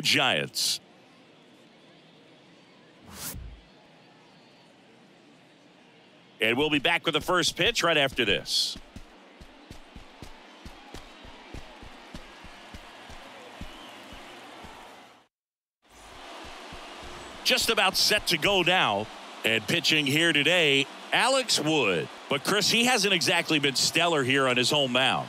Giants. And we'll be back with the first pitch right after this. Just about set to go now. And pitching here today, Alex Wood. But, Chris, he hasn't exactly been stellar here on his home mound.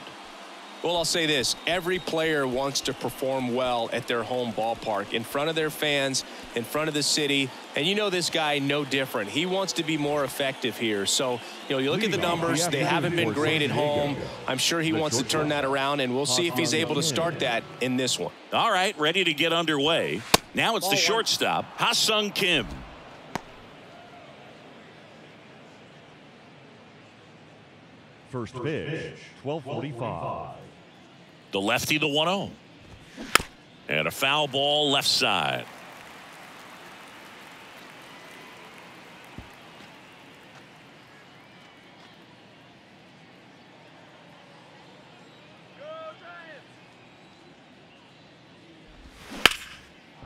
Well, I'll say this. Every player wants to perform well at their home ballpark, in front of their fans, in front of the city. And you know this guy no different. He wants to be more effective here. So, you look at the numbers. They haven't been great at home. I'm sure he wants to turn that around, and we'll see if he's able to start that in this one. All right, ready to get underway. Now it's the shortstop, Ha-Sung Kim. First pitch, 12:45. The lefty, the 1-0. And a foul ball left side.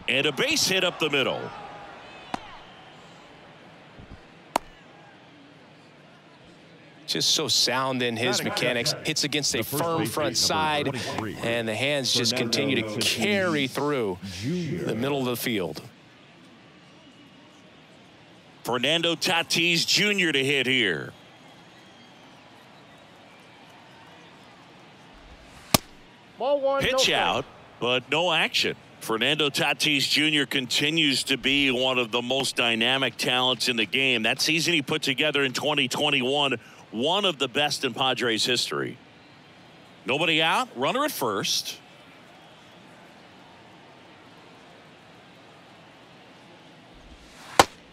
And a base hit up the middle. Just so sound in his mechanics. Hits against a firm front side, and the hands just continue to carry through the middle of the field. Fernando Tatis Jr. to hit here. Ball one, pitch out, but no action. Fernando Tatis Jr. continues to be one of the most dynamic talents in the game. That season he put together in 2021, one of the best in Padres history. Nobody out, runner at first.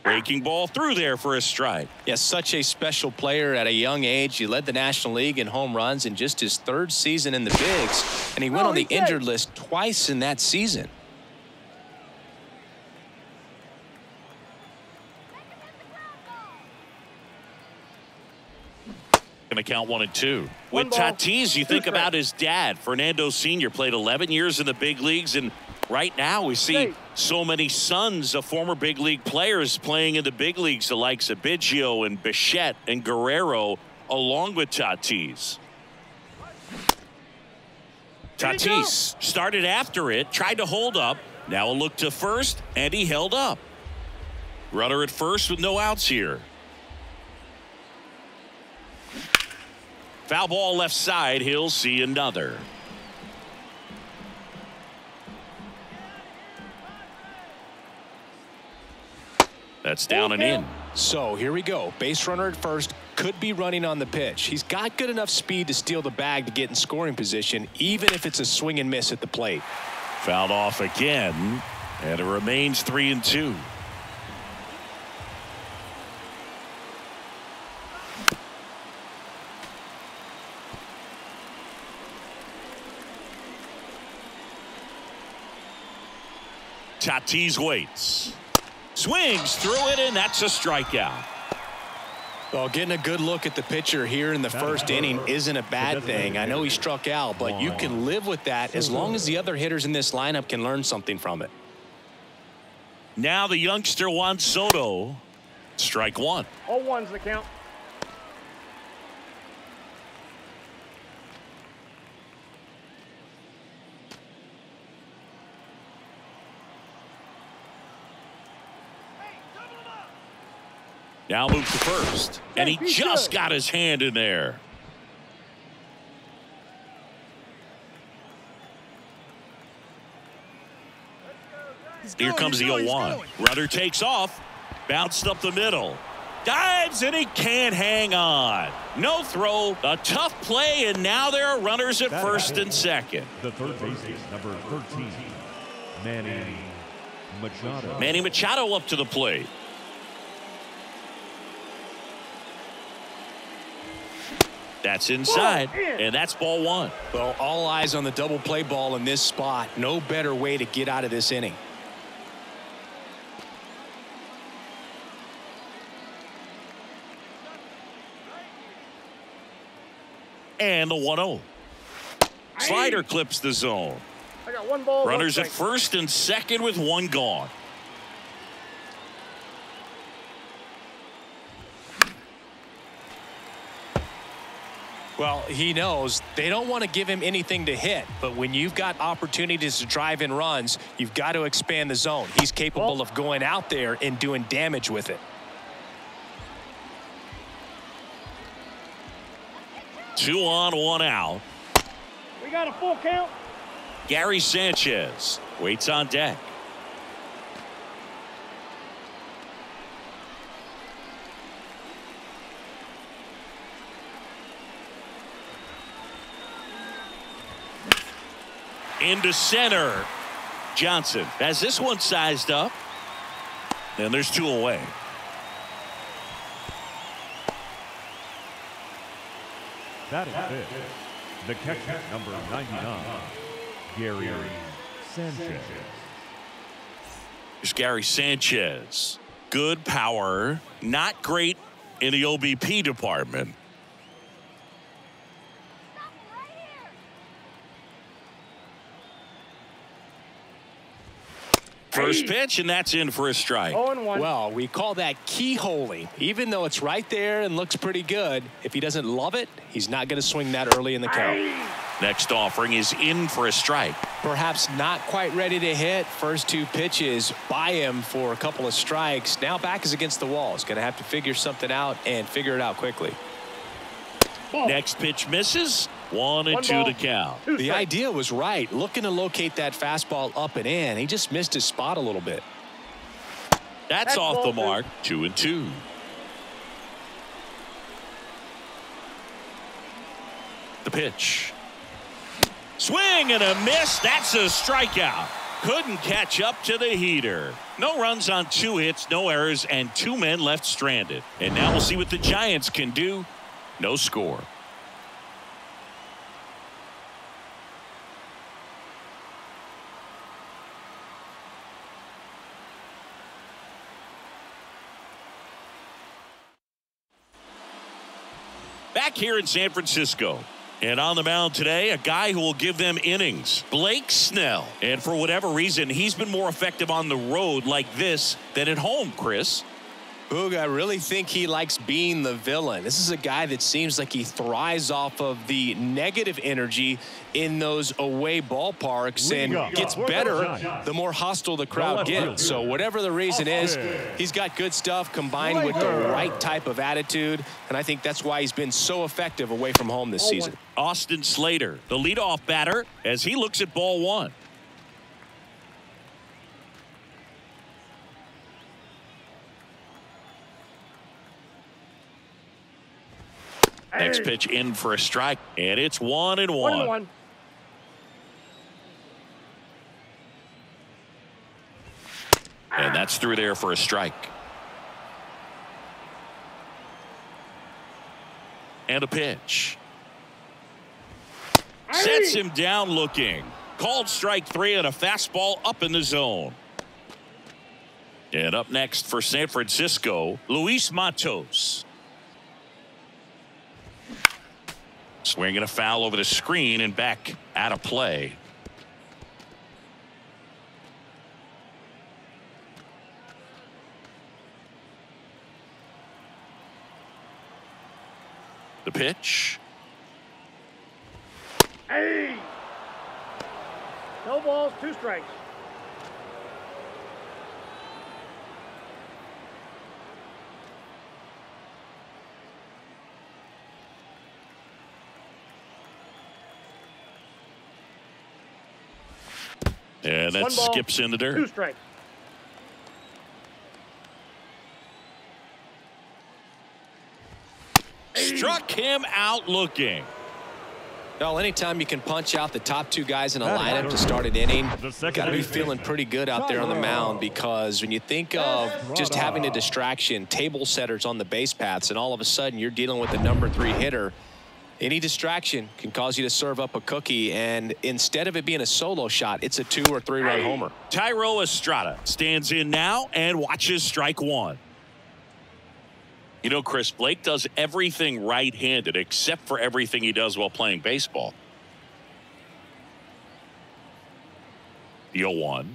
Breaking ball through there for a strike. Yes, such a special player at a young age. He led the National League in home runs in just his third season in the bigs, and he went on the injured list twice in that season. Going to count 1-2. With Tatis, you think about his dad. Fernando Sr. played 11 years in the big leagues, and right now we see so many sons of former big league players playing in the big leagues, the likes of Biggio and Bichette and Guerrero, along with Tatis. Tatis started after it, tried to hold up. Now a look to first, and he held up. Runner at first with no outs here. Foul ball left side. He'll see another. That's down and in. So here we go. Base runner at first, could be running on the pitch. He's got good enough speed to steal the bag to get in scoring position, even if it's a swing and miss at the plate. Fouled off again, and it remains 3-2. Tatis waits. Swings through it, and that's a strikeout. Well, getting a good look at the pitcher here in the first inning isn't a bad thing. I know he struck out, but you can live with that as long as the other hitters in this lineup can learn something from it. Now the youngster Juan Soto. Strike one. 0-1's the count. Now move to first, and he just got his hand in there. Here comes the 0-1. Runner takes off, bounced up the middle, dives, and he can't hang on. No throw, a tough play, and now there are runners at first and second. The third baseman, number 13, Manny Machado. Manny Machado up to the plate. That's inside, and that's ball one. Well, all eyes on the double play ball in this spot. No better way to get out of this inning. And the 1-0. Slider clips the zone. got 1 ball. Runners 1 at strike. first and second with 1 gone. Well, he knows they don't want to give him anything to hit, but when you've got opportunities to drive in runs, you've got to expand the zone. He's capable of going out there and doing damage with it. 2 on, 1 out. We got a full count. Gary Sanchez waits on deck. Into center. Johnson has this one sized up. And there's 2 away. That is fifth. The catcher, number 99, Gary Sanchez. Here's Gary Sanchez. Good power. Not great in the OBP department. First pitch, and that's in for a strike. 0-1. Well, we call that keyholing. Even though it's right there and looks pretty good, if he doesn't love it, he's not going to swing that early in the count. Next offering is in for a strike. Perhaps not quite ready to hit. First 2 pitches by him for a couple of strikes. Now back is against the wall. He's going to have to figure something out and figure it out quickly. Ball. Next pitch misses. 1-2 to count. 2 The strikes. idea was right. Looking to locate that fastball up and in. He just missed his spot a little bit. That's off the mark. 2-2. The pitch. Swing and a miss. That's a strikeout. Couldn't catch up to the heater. No runs on 2 hits, no errors, and 2 men left stranded. And now we'll see what the Giants can do. No score. Back here in San Francisco. And on the mound today, a guy who will give them innings, Blake Snell. And for whatever reason, he's been more effective on the road like this than at home, Chris. Boog, I really think he likes being the villain. This is a guy that seems like he thrives off of the negative energy in those away ballparks and gets better the more hostile the crowd gets. So whatever the reason is, he's got good stuff combined with the right type of attitude, and I think that's why he's been so effective away from home this season. Austin Slater, the leadoff batter, as he looks at ball 1. Next pitch in for a strike, and it's 1-1. 1-1. And that's through there for a strike. And a pitch. Sets him down looking. Called strike 3 and a fastball up in the zone. And up next for San Francisco, Luis Matos. Swinging a foul over the screen and back out of play. The pitch. Hey! No balls, 2 strikes. And that 1 ball, skips in the 2 dirt. strikes. Struck him out looking. Well, anytime you can punch out the top 2 guys in a lineup to start an inning, got to be feeling pretty good out there on the mound, because when you think of just having a distraction, table setters on the base paths, and all of a sudden you're dealing with the number 3 hitter, any distraction can cause you to serve up a cookie, and instead of it being a solo shot, it's a 2 or 3 run homer. Tyro Estrada stands in now and watches strike 1. You know, Chris, Blake does everything right-handed except for everything he does while playing baseball. 0-1.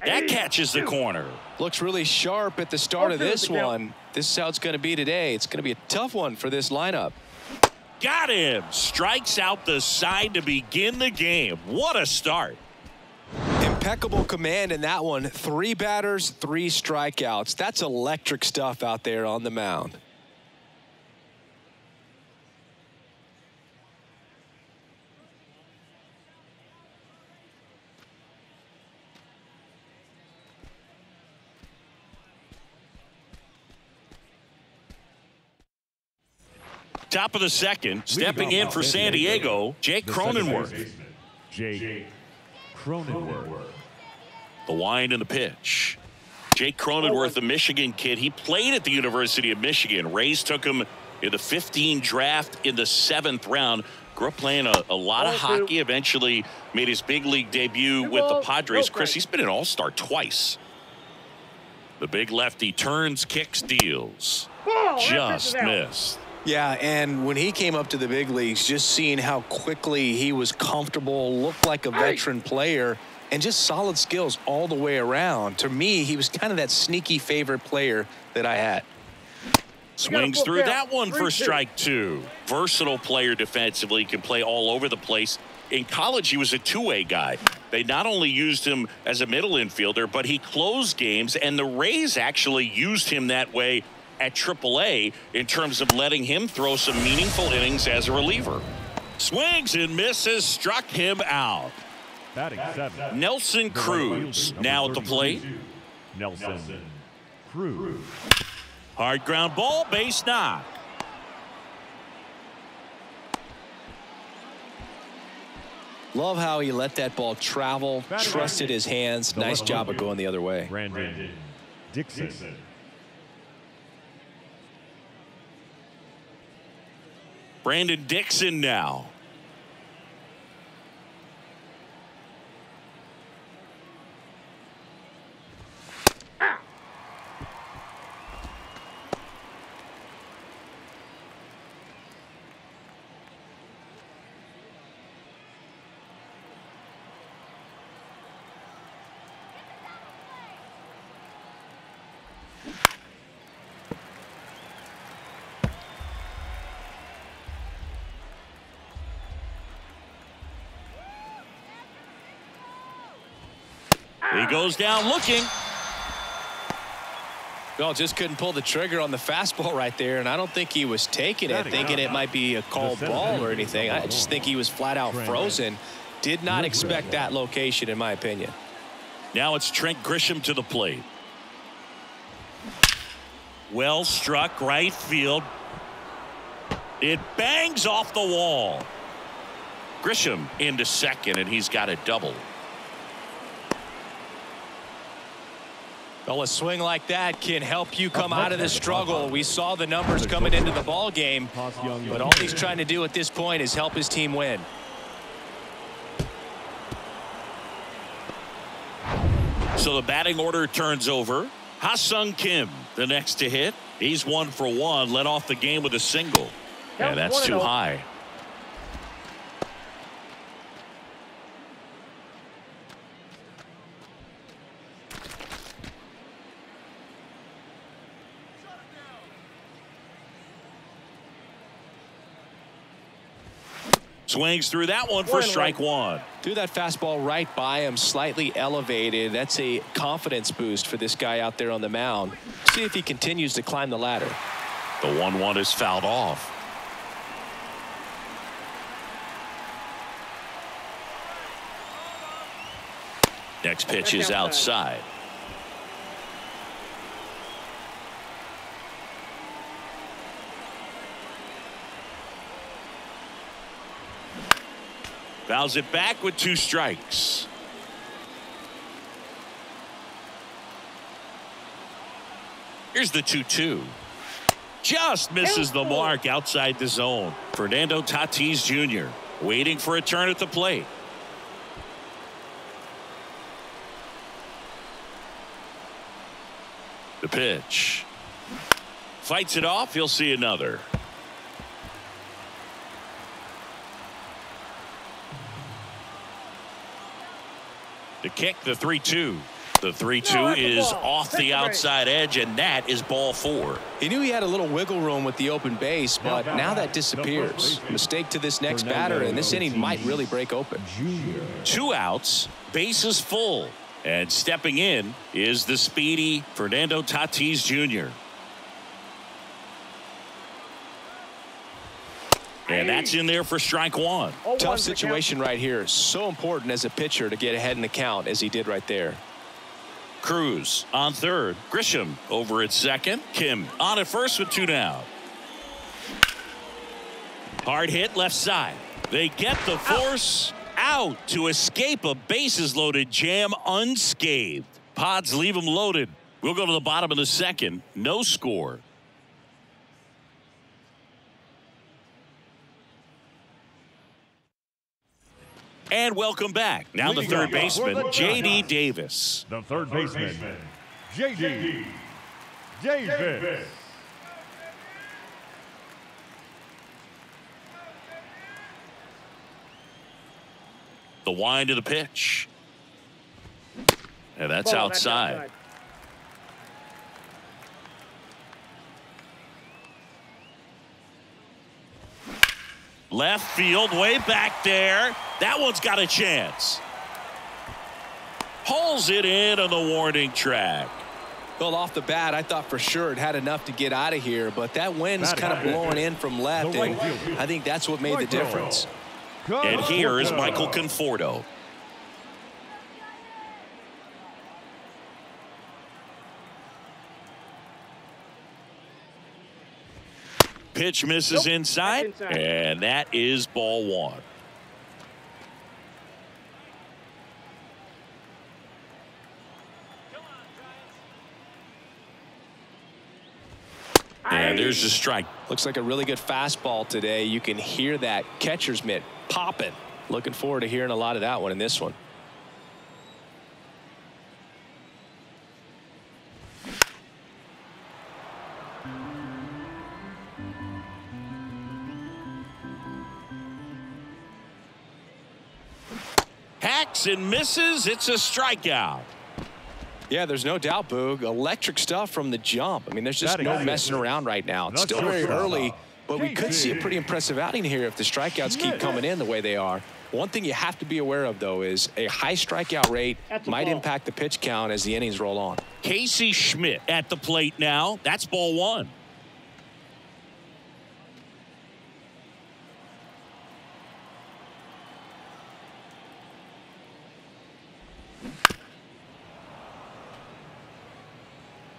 That catches the corner. Looks really sharp at the start of this one. This is how it's going to be today. It's going to be a tough one for this lineup. Got him. Strikes out the side to begin the game. What a start. Impeccable command in that one. 3 batters, 3 strikeouts. That's electric stuff out there on the mound. Top of the second, stepping in for San Diego, Jake Cronenworth. Jake Cronenworth. The wind and the pitch. Jake Cronenworth, the Michigan kid. He played at the University of Michigan. Rays took him in the 15 draft in the 7th round. Grew up playing a lot of hockey. Eventually made his big league debut with the Padres. Chris, he's been an all-star twice. The big lefty turns, kicks, deals. Just missed. Yeah, and when he came up to the big leagues, just seeing how quickly he was comfortable, looked like a veteran player, and just solid skills all the way around. To me, he was kind of that sneaky favorite player that I had. Swings through that one for strike 2. Versatile player defensively, can play all over the place. In college, he was a two-way guy. They not only used him as a middle infielder, but he closed games, and the Rays actually used him that way at AAA in terms of letting him throw some meaningful innings as a reliever. Swings and misses, struck him out. Batting 7. Nelson Cruz now at the plate. Nelson Cruz. Hard ground ball, base knock. Love how he let that ball travel, trusted his hands. Nice job of going the other way. Brandon Dixon. Brandon Dixon now. He goes down looking. Well, just couldn't pull the trigger on the fastball right there, and I don't think he was taking it, thinking it might be a called ball or anything. I just think he was flat out frozen. Did not expect that location, in my opinion. Now it's Trent Grisham to the plate. Well struck, right field. It bangs off the wall. Grisham into second, and he's got a double. Well, a swing like that can help you come out of the struggle. We saw the numbers coming into the ball game, but all he's trying to do at this point is help his team win. So the batting order turns over. Ha-Sung Kim, the next to hit. He's 1 for 1, led off the game with a single. And that's too high. Swings through that one for strike 1. Threw that fastball right by him, slightly elevated. That's a confidence boost for this guy out there on the mound. See if he continues to climb the ladder. The 1-1 is fouled off. Next pitch is outside. Fouls it back with 2 strikes. Here's the 2-2. Just misses the mark outside the zone. Fernando Tatis Jr. waiting for a turn at the plate. The pitch. Fights it off. He'll see another. To kick the 3-2. The 3-2 is off the outside edge, and that is ball 4. He knew he had a little wiggle room with the open base, but now that disappears. Mistake to this next batter, and this inning might really break open. 2 outs, bases full. And stepping in is the speedy Fernando Tatis Jr. And that's in there for strike 1. Tough situation right here. So important as a pitcher to get ahead in the count as he did right there. Cruz on third. Grisham over at second. Kim on at first with 2 down. Hard hit left side. They get the force out to escape a bases loaded jam unscathed. Pods leave them loaded. We'll go to the bottom of the second. No score. And welcome back. Now the third baseman, J.D. Davis. The third baseman, J.D. Davis. The wind of the pitch. And that's outside. Left field, way back there. That one's got a chance. Hauls it in on the warning track. Well, off the bat, I thought for sure it had enough to get out of here, but that wind's kind of blowing in from left, and I think that's what made the difference. And here is Michael Conforto. Pitch misses inside, and that is ball 1. And there's a strike. Looks like a really good fastball today. You can hear that catcher's mitt popping. Looking forward to hearing a lot of that one in this one. Hacks and misses. It's a strikeout. Yeah, there's no doubt, Boog. Electric stuff from the jump. I mean, there's just no messing around right now. It's still very early, but we could see a pretty impressive outing here if the strikeouts keep coming in the way they are. One thing you have to be aware of, though, is a high strikeout rate might impact the pitch count as the innings roll on. Casey Schmidt at the plate now. That's ball 1.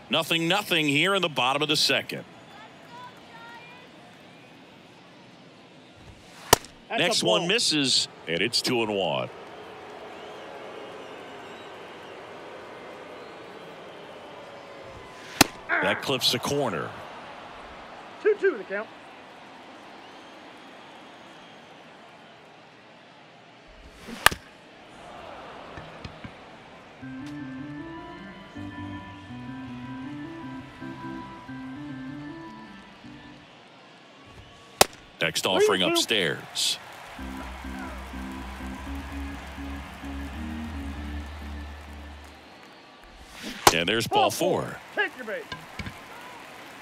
Nothing here in the bottom of the second. Next one misses, and it's 2-1. That clips the corner. 2-2 the count. Next offering upstairs. And there's ball 4. Take your bait.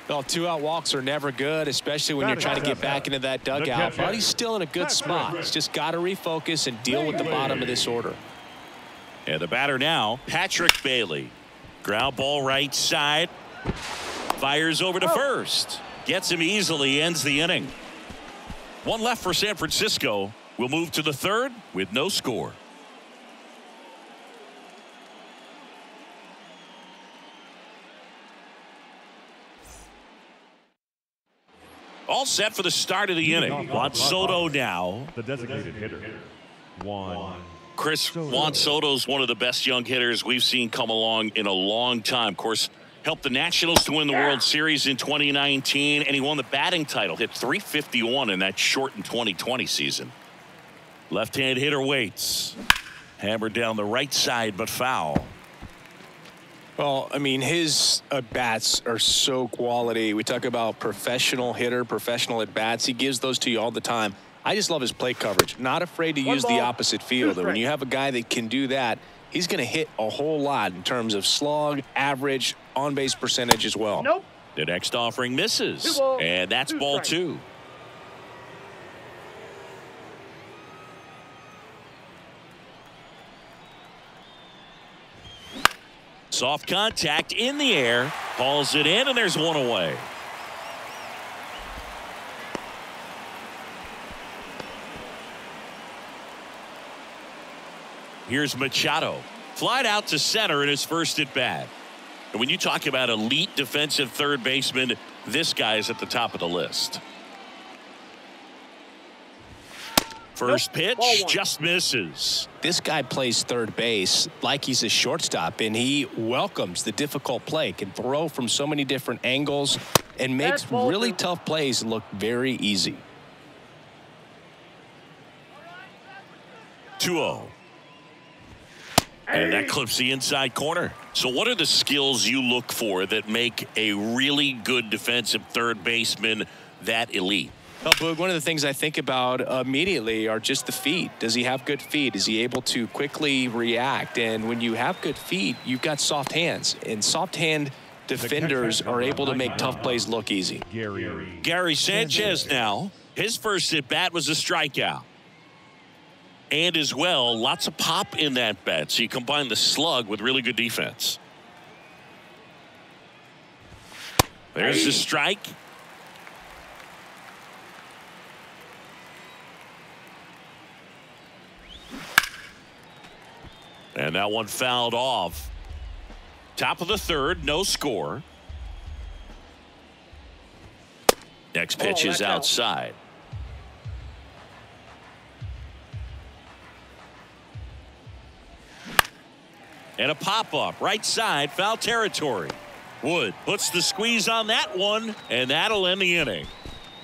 Well, 2-out walks are never good, especially when you're trying to get back into that dugout. But he's still in a good spot. He's just got to refocus and deal with the bottom of this order. And the batter now, Patrick Bailey. Ground ball right side. Fires over to first. Gets him easily, ends the inning. One left for San Francisco. We'll move to the third with no score. All set for the start of the inning. Juan Soto now. The designated hitter, Juan. Chris, Juan Soto's one of the best young hitters we've seen come along in a long time. Of course, helped the Nationals to win the World Series in 2019, and he won the batting title. Hit .351 in that shortened 2020 season. Left-hand hitter waits. Hammered down the right side, but foul. Well, I mean, his at-bats are so quality. We talk about professional hitter, professional at-bats. He gives those to you all the time. I just love his plate coverage. Not afraid to use the opposite field. And when you have a guy that can do that, he's going to hit a whole lot in terms of slug, average, on-base percentage as well. Nope. The next offering misses, and that's ball 2. Soft contact in the air, hauls it in, and there's one away. Here's Machado. Flied out to center in his first at bat. And when you talk about elite defensive third baseman, this guy is at the top of the list. First pitch just misses. This guy plays third base like he's a shortstop, and he welcomes the difficult play, can throw from so many different angles, and makes really tough plays look very easy. 2-0. And that clips the inside corner. So what are the skills you look for that make a really good defensive third baseman that elite? Well, Boog, one of the things I think about immediately are just the feet. Does he have good feet? Is he able to quickly react? And when you have good feet, you've got soft hands. And soft hand defenders are able to make tough plays look easy. Gary Sanchez now. His first at bat was a strikeout. And as well, lots of pop in that bat. So you combine the slug with really good defense. There's the strike. And that one fouled off. Top of the third, no score. Next pitch is outside. And a pop-up, right side, foul territory. Wood puts the squeeze on that one, and that'll end the inning.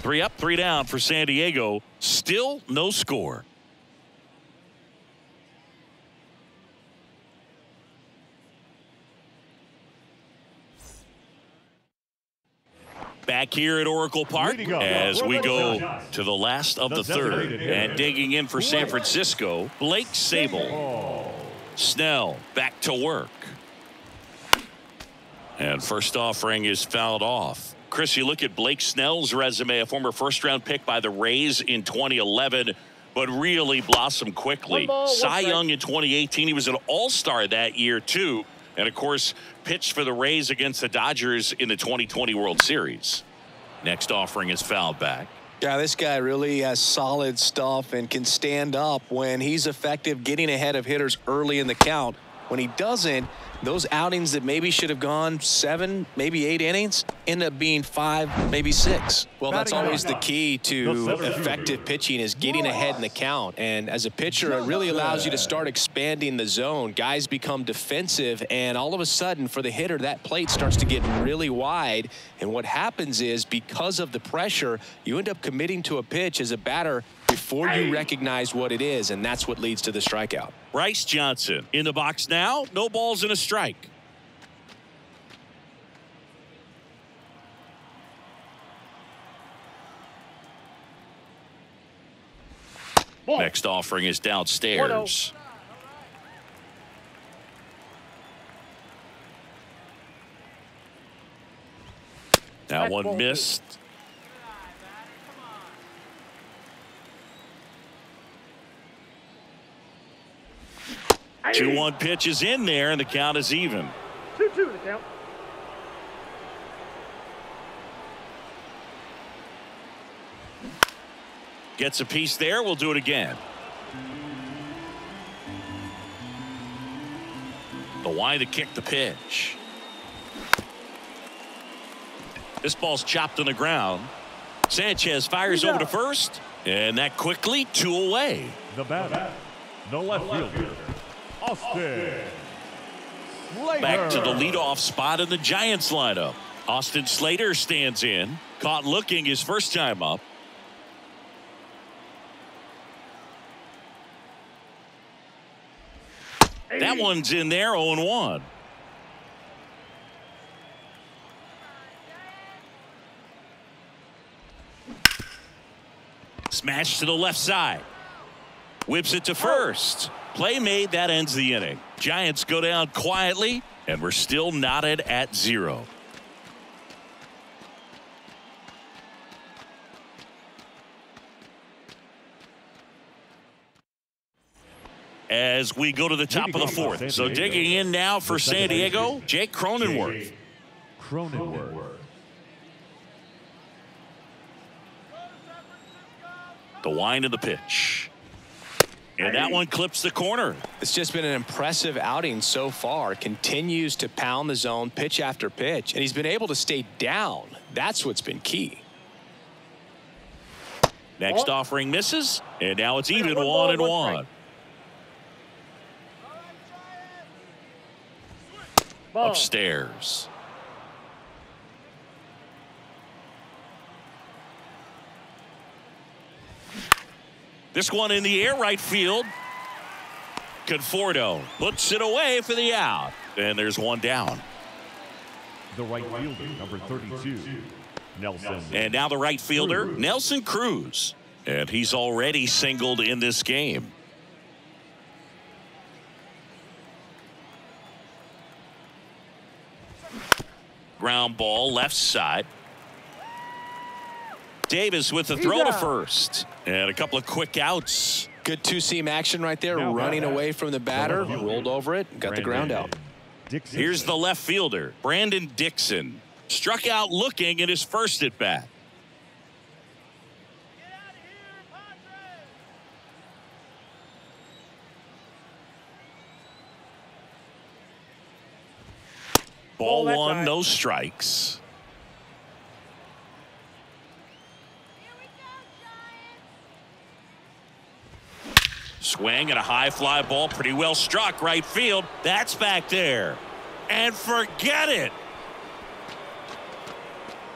3 up, 3 down for San Diego. Still no score. Back here at Oracle Park as we go to the last of the third. And digging in for San Francisco, Blake Sabol. Snell back to work. And first offering is fouled off. Chris, you look at Blake Snell's resume, a former first-round pick by the Rays in 2011, but really blossomed quickly. Cy Young in 2018. He was an all-star that year, too. And, of course, pitched for the Rays against the Dodgers in the 2020 World Series. Next offering is fouled back. Yeah, this guy really has solid stuff and can stand up when he's effective getting ahead of hitters early in the count. When he doesn't, those outings that maybe should have gone 7, maybe 8 innings end up being 5, maybe 6. Well, that's always the key to effective pitching, is getting ahead in the count. And as a pitcher, it really allows you to start expanding the zone. Guys become defensive, and all of a sudden, for the hitter, that plate starts to get really wide. And what happens is, because of the pressure, you end up committing to a pitch as a batter before you recognize what it is, and that's what leads to the strikeout. Bryce Johnson in the box now. No balls and a strike. Next offering is downstairs. That one missed. Two 2-1 pitch is in there, and the count is even. 2-2 the count. Gets a piece there. We'll do it again. The wind to kick the pitch. This ball's chopped on the ground. Sanchez fires over to first, and that quickly 2 away. The batter, the left fielder, Austin Slater. Back to the leadoff spot in the Giants lineup. Austin Slater stands in. Caught looking his first time up. That one's in there, 0-1. Smash to the left side. Whips it to first. Play made, that ends the inning. Giants go down quietly, and we're still knotted at 0. As we go to the top of the 4th. So digging in now for San Diego, Jake Cronenworth. The wind of the pitch. And that one clips the corner. It's just been an impressive outing so far. Continues to pound the zone pitch after pitch. And he's been able to stay down. That's what's been key. Next offering misses. And now it's even 1-1. Upstairs. This one in the air, right field. Conforto puts it away for the out. And there's one down. The right fielder, number 32, Nelson. And now the right fielder, Nelson Cruz. And he's already singled in this game. Ground ball left side. Davis with the throw to first. And a couple of quick outs. Good two-seam action right there. Running away from the batter. Rolled over it. Got the ground out. Here's the left fielder, Brandon Dixon. Struck out looking in his first at bat. Ball one, no strikes. Swing and a high fly ball, pretty well struck right field. That's back there. And forget it.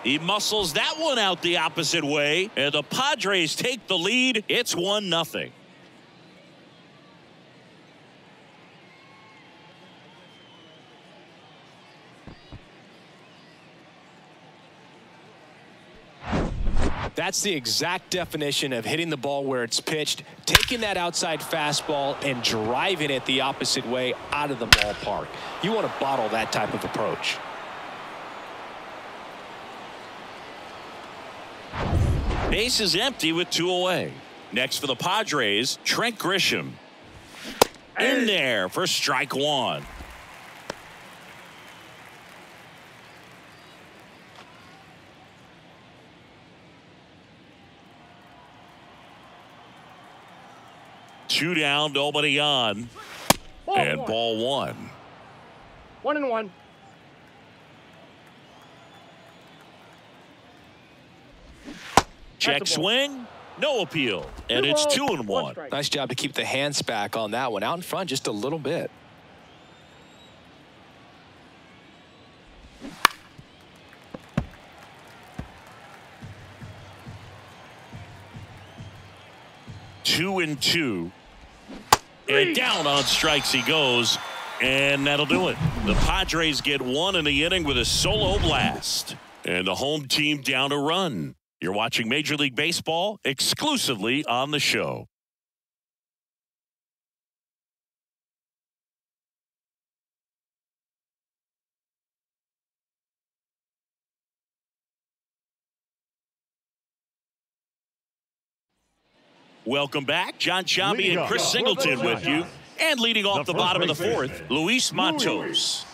He muscles that one out the opposite way, and the Padres take the lead. It's 1-0. That's the exact definition of hitting the ball where it's pitched, taking that outside fastball and driving it the opposite way out of the ballpark. You want to bottle that type of approach. Base is empty with 2 away. Next for the Padres, Trent Grisham. In there for strike 1. Two down, nobody on. Ball 1. 1-1. Check swing, no appeal, and it's 2-1. Nice job to keep the hands back on that one. Out in front just a little bit. Two and 2. And down on strikes he goes, and that'll do it. The Padres get 1 in the inning with a solo blast, and the home team down a run. You're watching Major League Baseball exclusively on the show. Welcome back. John Chambi and Chris Singleton with you. And leading off the bottom of the 4th, Luis Matos.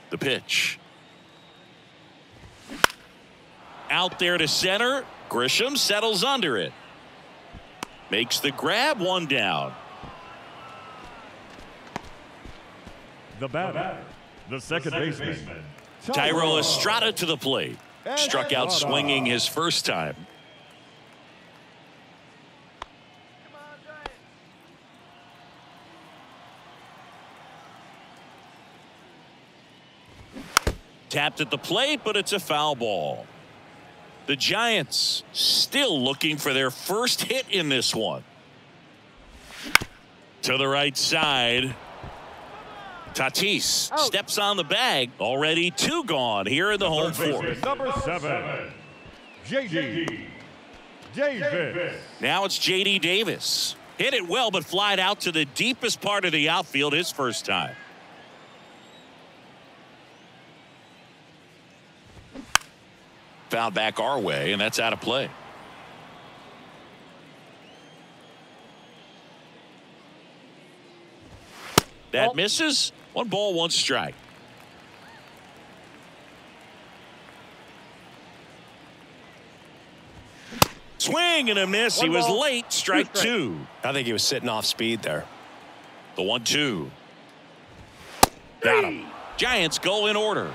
The pitch. Out there to center. Grisham settles under it. Makes the grab, 1 down. The batter, the second baseman, Thairo Estrada to the plate. Struck out swinging his first time. Tapped at the plate, but it's a foul ball. The Giants still looking for their first hit in this one. To the right side. Tatis steps on the bag. Already 2 gone here in the home fourth. Number 7, J.D. Davis. Now it's J.D. Davis. Hit it well, but flied out to the deepest part of the outfield his first time. Foul back our way, and that's out of play. That misses. 1 ball, 1 strike. Swing and a miss. He was late. Strike 2. I think he was sitting off speed there. The 1-2. Got him. Giants go in order.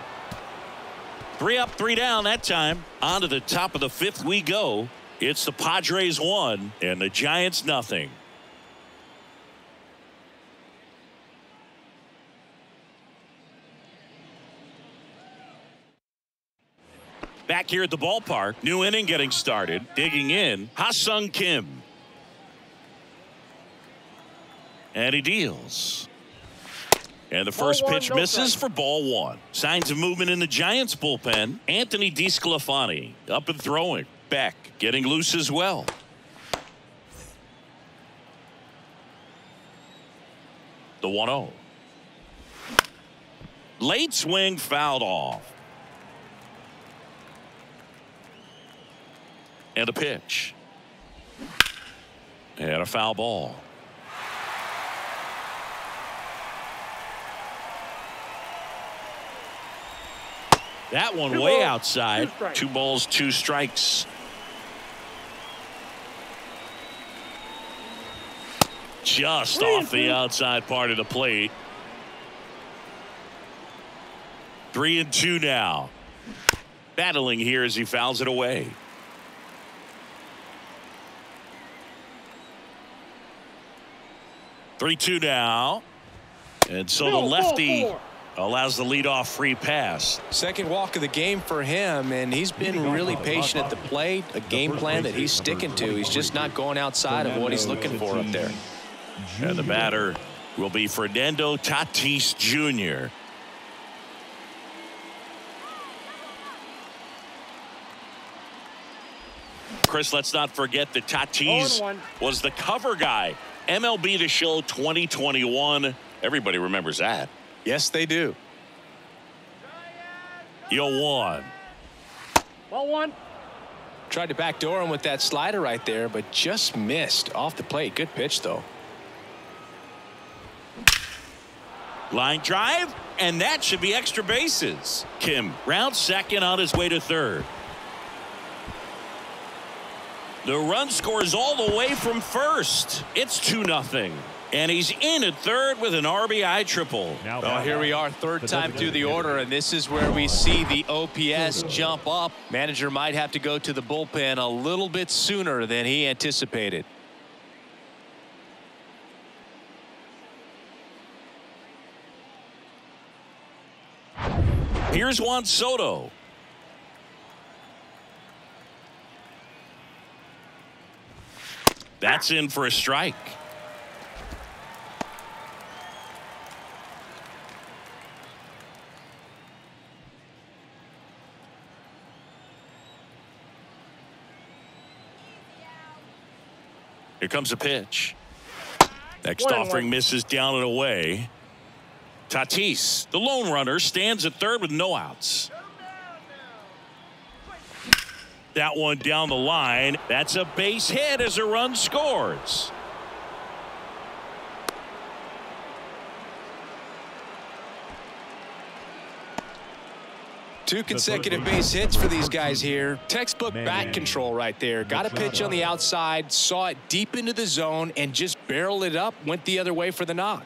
3 up, 3 down that time. On to the top of the 5th we go. It's the Padres 1 and the Giants nothing. Back here at the ballpark, new inning getting started. Digging in, Ha-Sung Kim. And he deals. And the first pitch misses for ball 1. Signs of movement in the Giants bullpen. Anthony DeSclafani up and throwing. Beck getting loose as well. The 1-0. Late swing fouled off. And a pitch. And a foul ball. That one way outside. 2 balls, 2 strikes. Just off the outside part of the plate. 3-2 now. Battling here as he fouls it away. 3-2 now. And so the lefty allows the leadoff free pass. Second walk of the game for him, and he's been really patient at the plate. A game plan that he's sticking to. He's just not going outside of what he's looking for up there. And the batter will be Fernando Tatis Jr. Chris, let's not forget that Tatis was the cover guy. MLB The Show 2021. Everybody remembers that. Yes, they do. 0-1. Ball 1. Tried to backdoor him with that slider right there, but just missed off the plate. Good pitch, though. Line drive, and that should be extra bases. Kim rounds second on his way to third. The run scores all the way from first. It's 2-0. And he's in at third with an RBI triple. Well, here we are, third time through the order, and this is where we see the OPS jump up. Manager might have to go to the bullpen a little bit sooner than he anticipated. Here's Juan Soto. That's in for a strike. Here comes a pitch. Next offering misses down and away. Tatis, the lone runner, stands at third with no outs. That one down the line. That's a base hit as a run scores. Two consecutive base hits for these guys here. Textbook bat control right there. Got a pitch on the outside, saw it deep into the zone, and just barreled it up, went the other way for the knock.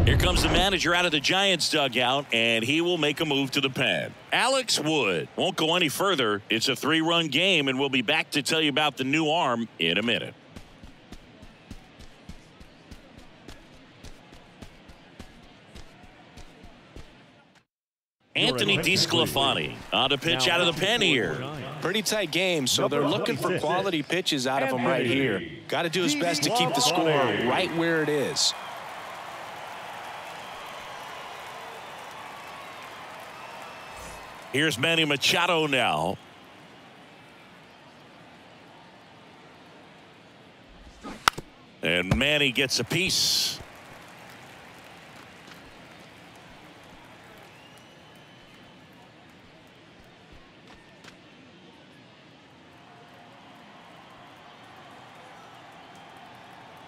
Here comes the manager out of the Giants dugout, and he will make a move to the pen. Alex Wood won't go any further. It's a 3-run game, and we'll be back to tell you about the new arm in a minute. Anthony DeSclafani on to pitch out of the pen here. Pretty tight game, so they're looking for quality pitches out of him right here. Got to do his best to keep the score right where it is. Here's Manny Machado now. And Manny gets a piece.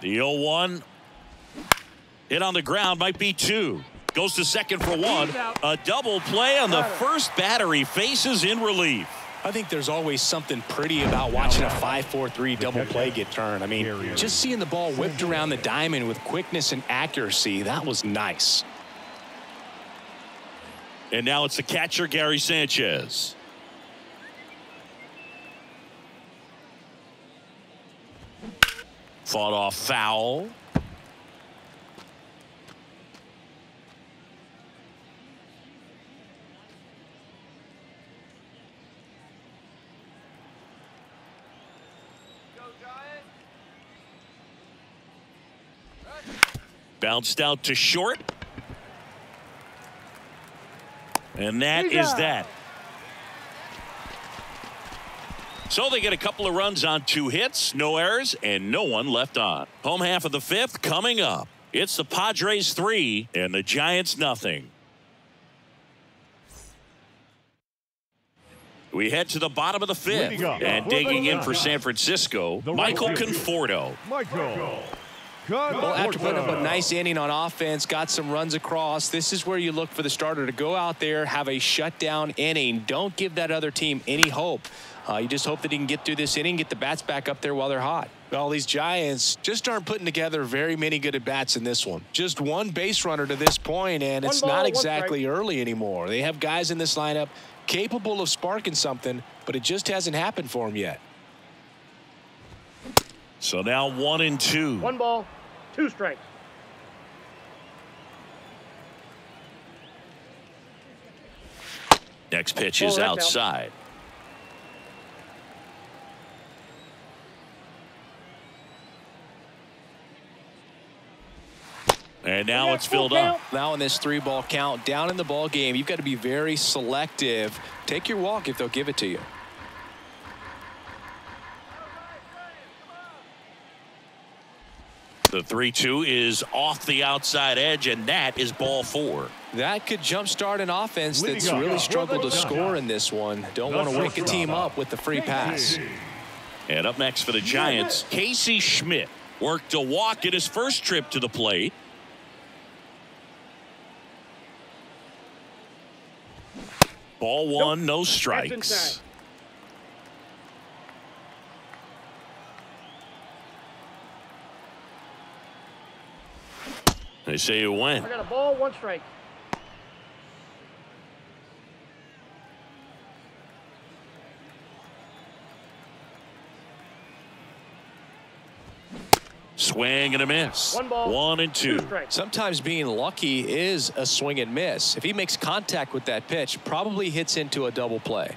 The 0-1. Hit on the ground, might be 2. Goes to second for 1. A double play on the first batter he faces in relief. I think there's always something pretty about watching a 5-4-3 double play get turned. I mean, just seeing the ball whipped around the diamond with quickness and accuracy, that was nice. And now it's the catcher, Gary Sanchez. Fought off foul. Bounced out to short. And that is that. So they get a couple of runs on 2 hits, no errors, and no one left on. Home half of the 5th coming up. It's the Padres 3 and the Giants nothing. We head to the bottom of the 5th, and digging in for San Francisco, Michael Conforto. Well, after putting up a nice inning on offense, got some runs across, this is where you look for the starter to go out there, have a shutdown inning. Don't give that other team any hope. You just hope that he can get through this inning, get the bats back up there while they're hot. Well, these Giants just aren't putting together very many good at-bats in this one. Just one base runner to this point, and it's not exactly early anymore. They have guys in this lineup capable of sparking something, but it just hasn't happened for them yet. So now 1-2. 1 ball, 2 strikes. Next pitch is outside. And now it's filled up. Now in this 3-ball count, down in the ball game, you've got to be very selective. Take your walk if they'll give it to you. The 3-2 is off the outside edge, and that is ball 4. That could jumpstart an offense that's really struggled to score in this one. Don't want to wake a team up with the free pass. And up next for the Giants, Casey Schmidt worked a walk in his first trip to the plate. Ball 1, no strikes. They say you win. I got a ball, 1 strike. Swing and a miss. 1 ball, 1-2. Sometimes being lucky is a swing and miss. If he makes contact with that pitch, probably hits into a double play.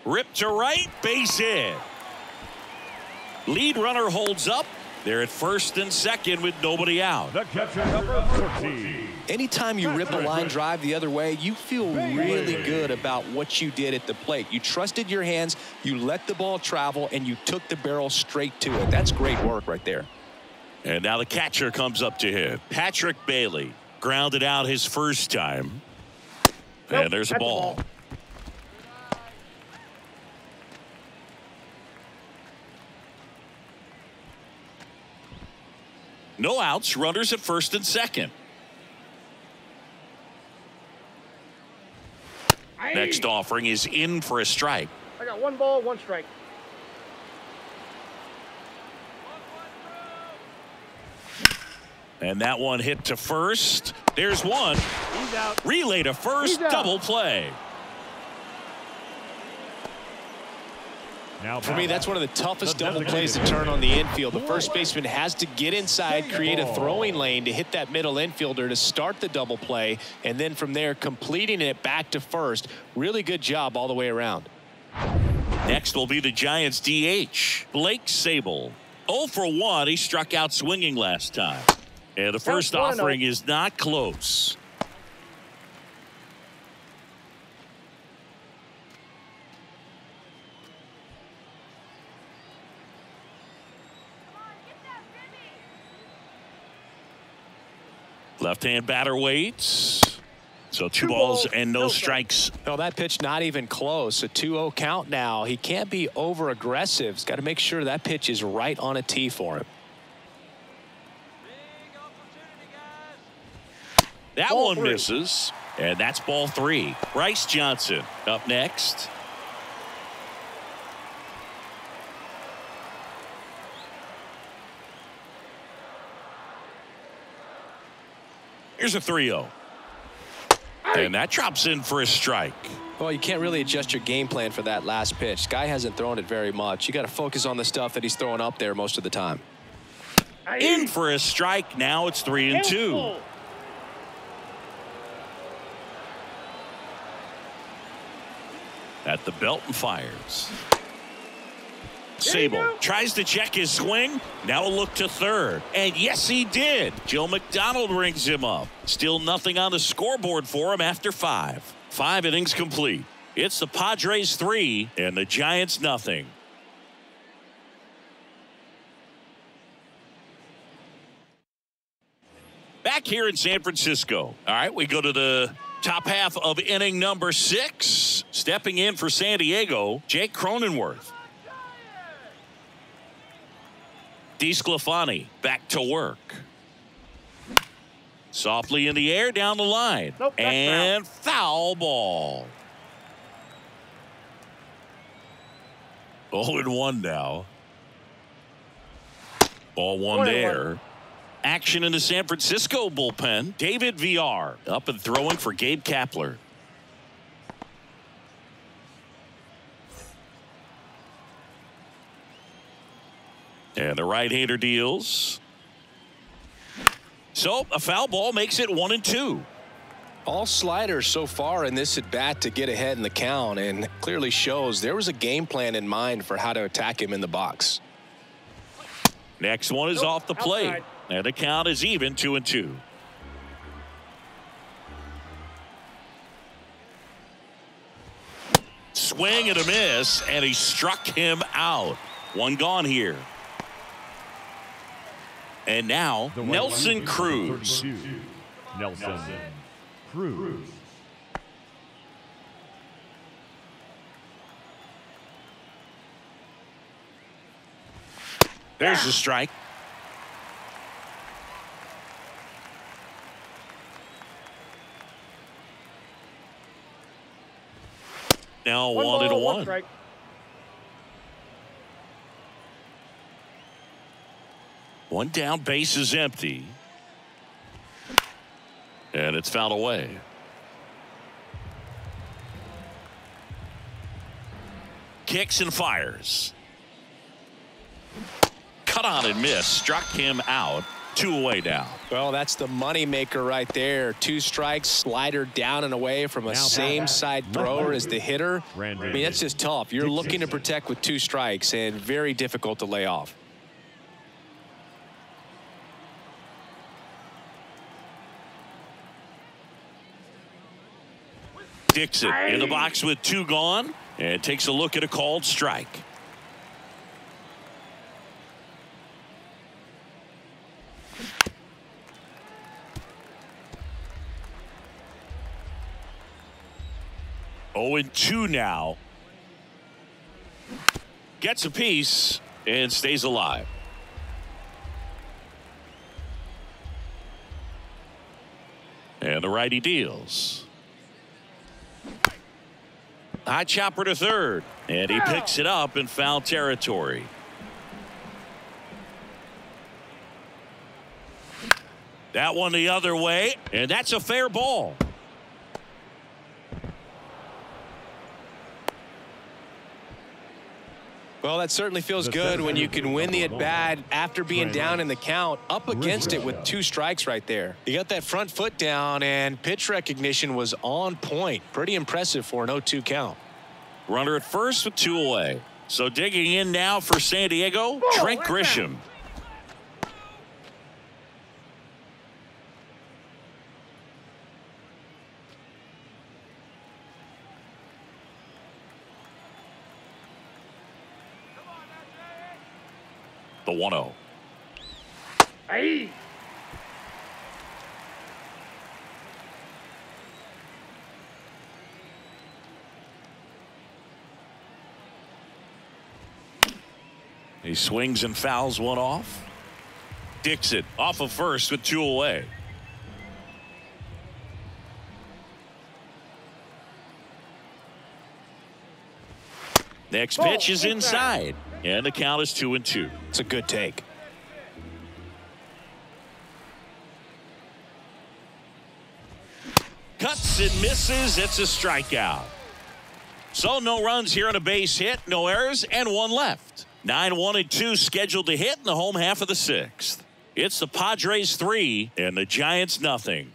Ripped to right, base hit. Lead runner holds up. They're at first and second with nobody out. The catcher, number 14. Anytime you rip a line drive the other way, you feel really good about what you did at the plate. You trusted your hands, you let the ball travel, and you took the barrel straight to it. That's great work right there. And now the catcher comes up to him. Patrick Bailey grounded out his first time. And there's a ball. No outs, runners at first and second. Next offering is in for a strike. I got 1 ball, 1 strike. And that one hit to first. There's 1. He's out. Relay to first, double play. Now For me, that's one of the toughest double plays to turn on the infield. The first baseman has to get inside, create a throwing lane to hit that middle infielder to start the double play, and then from there completing it back to first. Really good job all the way around. Next will be the Giants DH, Blake Sable. 0 for 1. He struck out swinging last time. And the first offering is not close. Left-hand batter waits. So two balls and no strikes. No, that pitch not even close. A 2-0 count now. He can't be over aggressive. He's got to make sure that pitch is right on a tee for him. That one misses. And that's ball 3. Bryce Johnson up next. Here's a 3-0. And that drops in for a strike. Well, you can't really adjust your game plan for that last pitch. Guy hasn't thrown it very much. You got to focus on the stuff that he's throwing up there most of the time. In for a strike. Now it's 3-2. At the belt and fires. Sable tries to check his swing. Now a look to third. And yes, he did. Joe McDonald rings him up. Still nothing on the scoreboard for him after 5. 5 innings complete. It's the Padres 3 and the Giants nothing. Back here in San Francisco. All right, we go to the top half of inning number 6. Stepping in for San Diego, Jake Cronenworth. DeSclafani back to work. Softly in the air down the line. And foul ball. 0-1 now. Ball 1 there. Action in the San Francisco bullpen. David VR up and throwing for Gabe Kapler. And the right-hander deals. So a foul ball makes it 1-2. All sliders so far in this at bat to get ahead in the count, and clearly shows there was a game plan in mind for how to attack him in the box. Next one is off the plate. And the count is even 2-2. Swing and a miss, and he struck him out. One gone here. And now Nelson Cruz. Nelson Cruz. There's a strike. Now 1-1. One down, base is empty. And it's fouled away. Kicks and fires. Cut on and miss. Struck him out. 2 away now. Well, that's the money maker right there. 2 strikes, slider down and away from a same side thrower as the hitter. I mean, that's just tough. You're looking to protect with 2 strikes and very difficult to lay off. Dixon in the box with 2 gone and takes a look at a called strike. Oh, and 2 now. Gets a piece and stays alive. And the righty deals. High chopper to third. And he picks it up in foul territory. That one the other way. And that's a fair ball. Well, that certainly feels good when you can win the at-bat after being down in the count, up against it with 2 strikes right there. You got that front foot down, and pitch recognition was on point. Pretty impressive for an 0-2 count. Runner at first with 2 away. So digging in now for San Diego, Trent Grisham. The 1-0. Hey. He swings and fouls one off. Dixon off of first with 2 away. Next pitch is inside, and the count is 2-2. It's a good take. Cuts and misses. It's a strikeout. So no runs here on a base hit, no errors, and 1 left. 9-1-2 scheduled to hit in the home half of the 6th. It's the Padres 3 and the Giants nothing.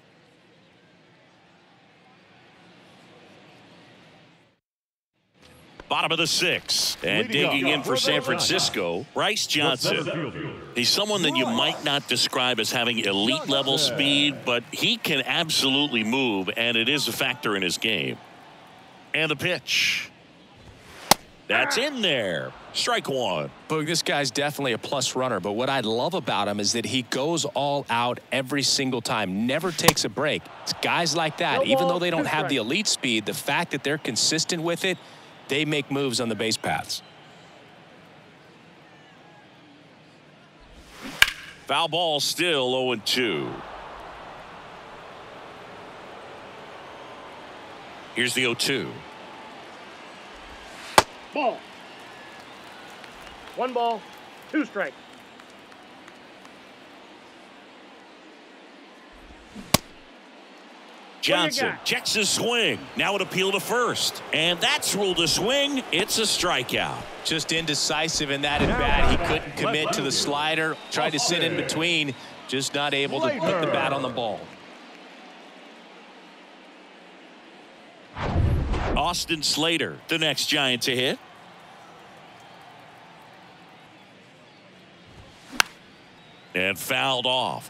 Bottom of the 6th, and digging in for San Francisco, Bryce Johnson. He's someone that you might not describe as having elite level speed, but he can absolutely move, and it is a factor in his game. And the pitch. That's in there. Strike 1. Boog, this guy's definitely a plus runner, but what I love about him is that he goes all out every single time, never takes a break. It's guys like that, even though they don't have the elite speed, the fact that they're consistent with it, they make moves on the base paths. Foul ball, still 0-2. Here's the 0-2. Ball. 1 ball, 2 strikes. Johnson checks his swing. Now an appeal to first. And that's ruled a swing. It's a strikeout. Just indecisive in that at bat. He couldn't commit to the slider. Tried to sit in between. Just not able to put the bat on the ball. Austin Slater, the next Giant to hit. And fouled off.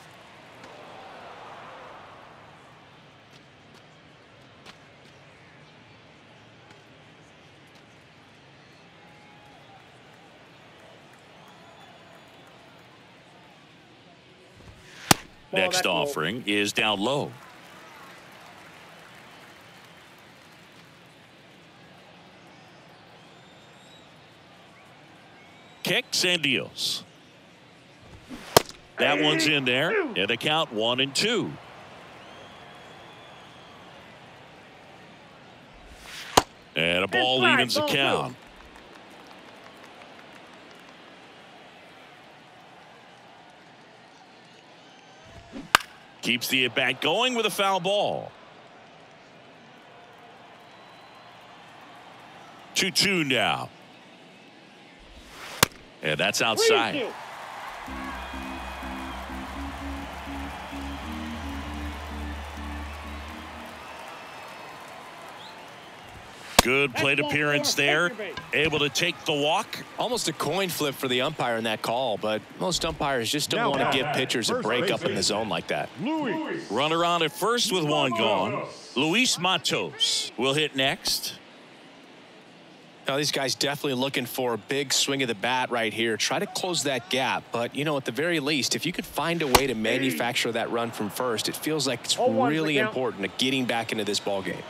Next offering is down low. Kicks and deals. That one's in there, and the count 1-2. And a ball evens the count. Keeps the at-bat going with a foul ball. 2-2 now. And that's outside. Good plate appearance there. Able to take the walk. Almost a coin flip for the umpire in that call, but most umpires just don't want to give pitchers a break up in the zone like that. Runner on at first with 1 gone. Luis Matos will hit next. Now, these guys definitely looking for a big swing of the bat right here. Try to close that gap, but, you know, at the very least, if you could find a way to manufacture that run from first, it feels like it's really important to getting back into this ball game.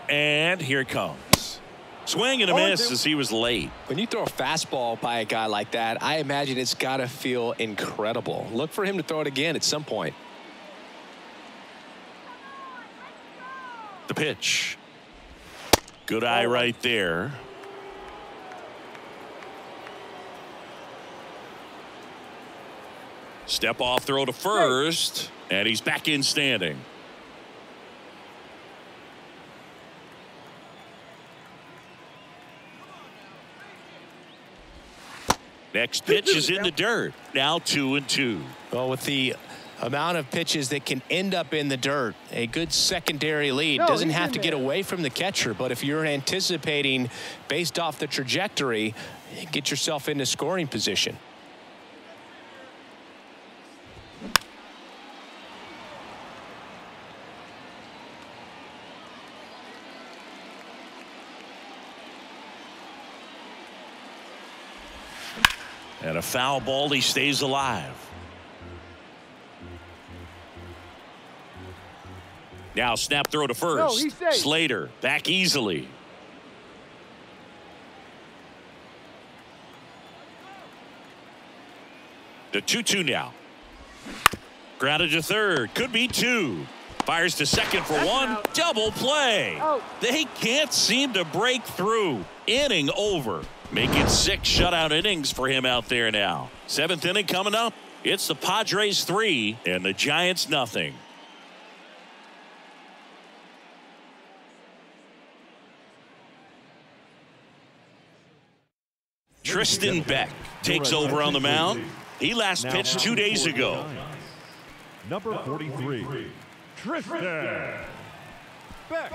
And here it comes. Swing and a miss as he was late. When you throw a fastball by a guy like that, I imagine it's got to feel incredible. Look for him to throw it again at some point. The pitch. Good eye right there. Step off throw to first, and he's back in standing. Next pitch is in the dirt. Now 2-2. Well, with the amount of pitches that can end up in the dirt, a good secondary lead doesn't have to get away from the catcher, but if you're anticipating based off the trajectory, get yourself into scoring position. And a foul ball, he stays alive. Now snap throw to first. Slater back easily. The 2-2 now. Grounded to third. Could be two. Fires to second for one. Double play. They can't seem to break through. Inning over. Make it 6 shutout innings for him out there now. 7th inning coming up. It's the Padres 3 and the Giants nothing. Tristan Beck takes over on the mound. He last pitched 2 days ago. Number 43, Tristan Beck.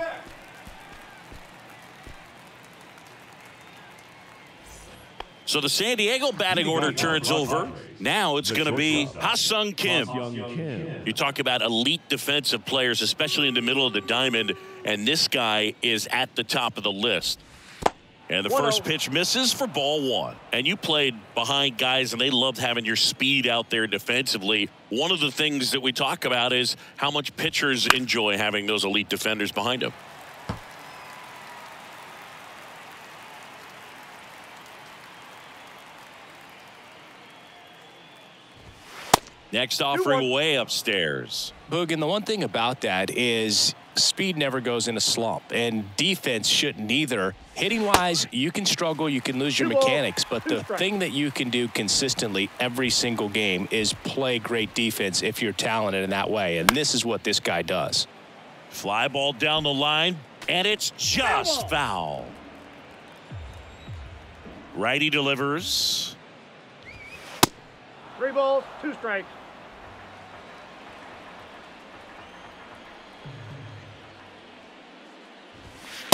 So the San Diego batting order turns over. Now it's going to be Ha-Sung Kim. You talk about elite defensive players, especially in the middle of the diamond, and this guy is at the top of the list. And the first pitch misses for ball one. And you played behind guys, and they loved having your speed out there defensively. One of the things that we talk about is how much pitchers enjoy having those elite defenders behind them. Next offering way upstairs. Boog, and the one thing about that is speed never goes in a slump, and defense shouldn't either. Hitting wise, you can struggle, you can lose your mechanics, but the thing that you can do consistently every single game is play great defense if you're talented in that way, and this is what this guy does. Fly ball down the line, and it's just foul. Righty delivers. 3 balls, 2 strikes.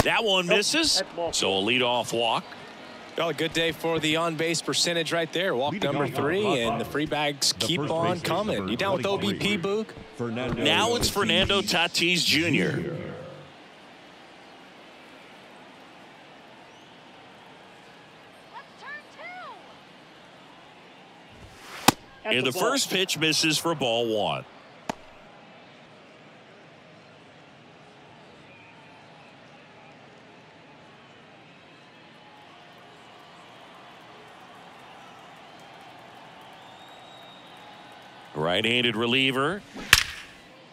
That one misses. So a leadoff walk. Well, a good day for the on-base percentage right there. Walk number 3, and the free bags keep on coming. You down with OBP, Boog? Now it's Fernando Tatis Jr. And the first pitch misses for ball one. Right-handed reliever.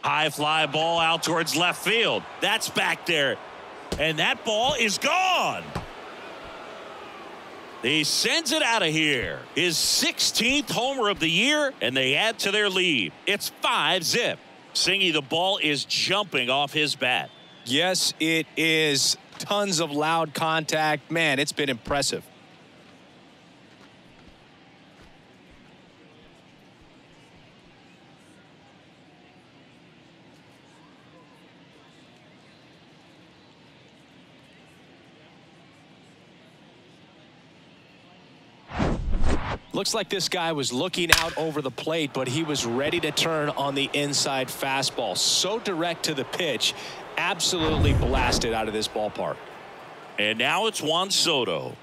High fly ball out towards left field. That's back there. And that ball is gone. He sends it out of here. His 16th homer of the year, and they add to their lead. It's 5-zip. Singy, the ball is jumping off his bat. Yes, it is. Tons of loud contact. Man, it's been impressive. Looks like this guy was looking out over the plate, but he was ready to turn on the inside fastball. So direct to the pitch, absolutely blasted out of this ballpark. And now it's Juan Soto.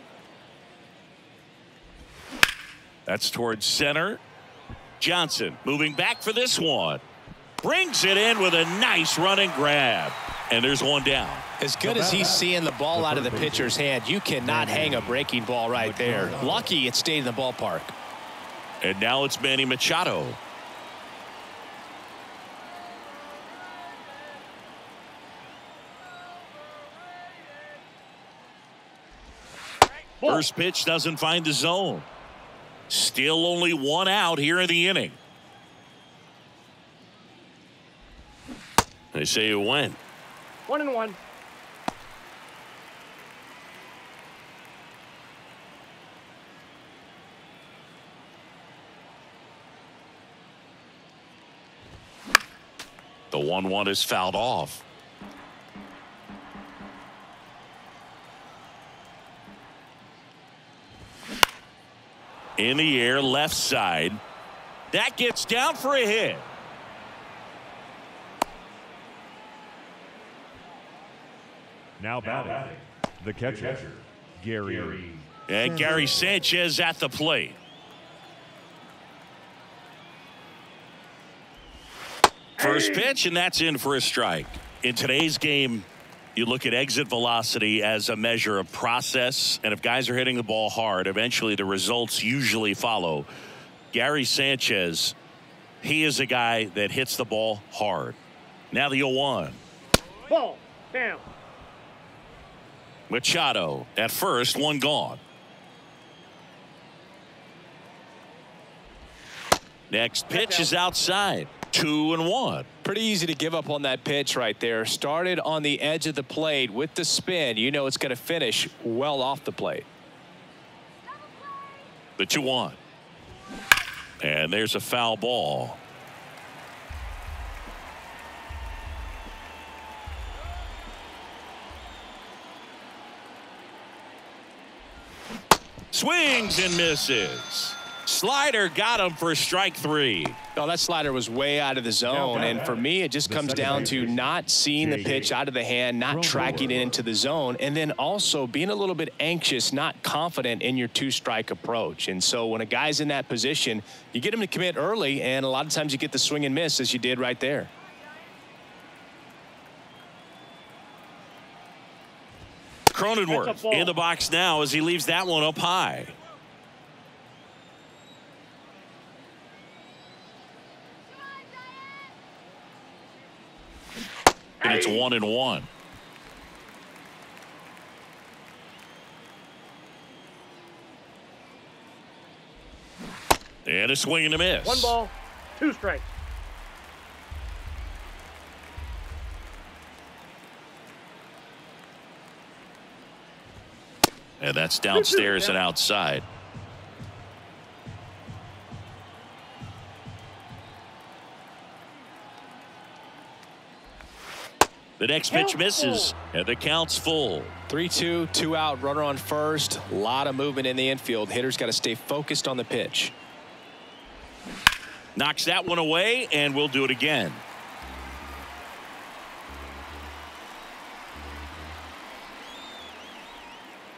That's towards center. Johnson moving back for this one. Brings it in with a nice running grab. And there's one down. As good as he's seeing the ball out of the pitcher's hand, you cannot hang a breaking ball right there. Lucky it stayed in the ballpark. And now it's Manny Machado. First pitch doesn't find the zone. Still only 1 out here in the inning. They say it went. 1-1. The 1-1 is fouled off. In the air, left side. That gets down for a hit. Now batting, the catcher, Gary. And Gary Sanchez at the plate. First pitch, and that's in for a strike. In today's game, you look at exit velocity as a measure of process, and if guys are hitting the ball hard, eventually the results usually follow. Gary Sanchez, he is a guy that hits the ball hard. Now the 0-1. Ball. Down. Machado at first, one gone. Next pitch is outside. 2-1. Pretty easy to give up on that pitch right there. Started on the edge of the plate with the spin. You know it's going to finish well off the plate. The 2-1. And there's a foul ball. Swings and misses. Slider got him for strike 3. Oh, that slider was way out of the zone, and for me it just comes down to not seeing the pitch out of the hand, not tracking it into the zone, and then also being a little bit anxious, not confident in your 2-strike approach. And so when a guy's in that position, you get him to commit early, and a lot of times you get the swing and miss as you did right there. Cronenworth in the box now as he leaves that one up high. And it's 1-1. And a swing and a miss. 1 ball, 2 strikes. And that's downstairs and outside. The next pitch misses, and the count's full. 3-2, 2 out, runner on first. A lot of movement in the infield. Hitter's got to stay focused on the pitch. Knocks that one away, and we'll do it again.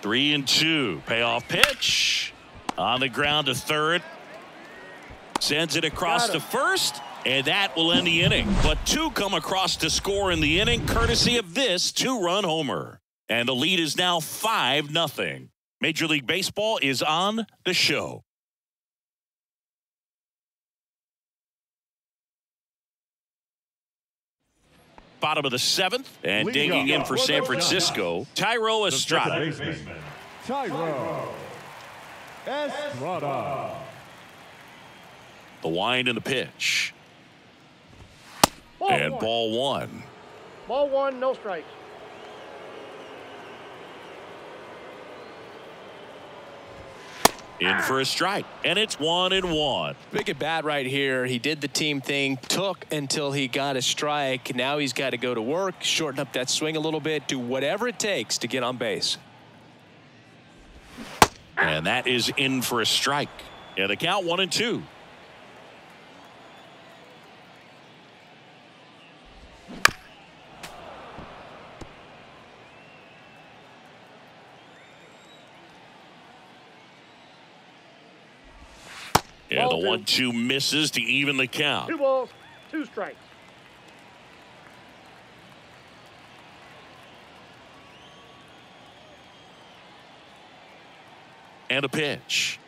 Three and 2. Payoff pitch. On the ground to third. Sends it across to first. And that will end the inning. But 2 come across to score in the inning, courtesy of this 2-run homer. And the lead is now 5-0. Major League Baseball is on the show. Bottom of the 7th, and digging in for San Francisco, Thairo Estrada. Thairo Estrada. The wind and the pitch. Ball Ball 1. Ball 1, no strikes. In for a strike, and it's 1-1. Big at bat right here. He did the team thing, took until he got a strike. Now he's got to go to work, shorten up that swing a little bit, do whatever it takes to get on base. And that is in for a strike. And the count 1-2. And the 1-2 misses to even the count. 2 balls, 2 strikes. And a pitch.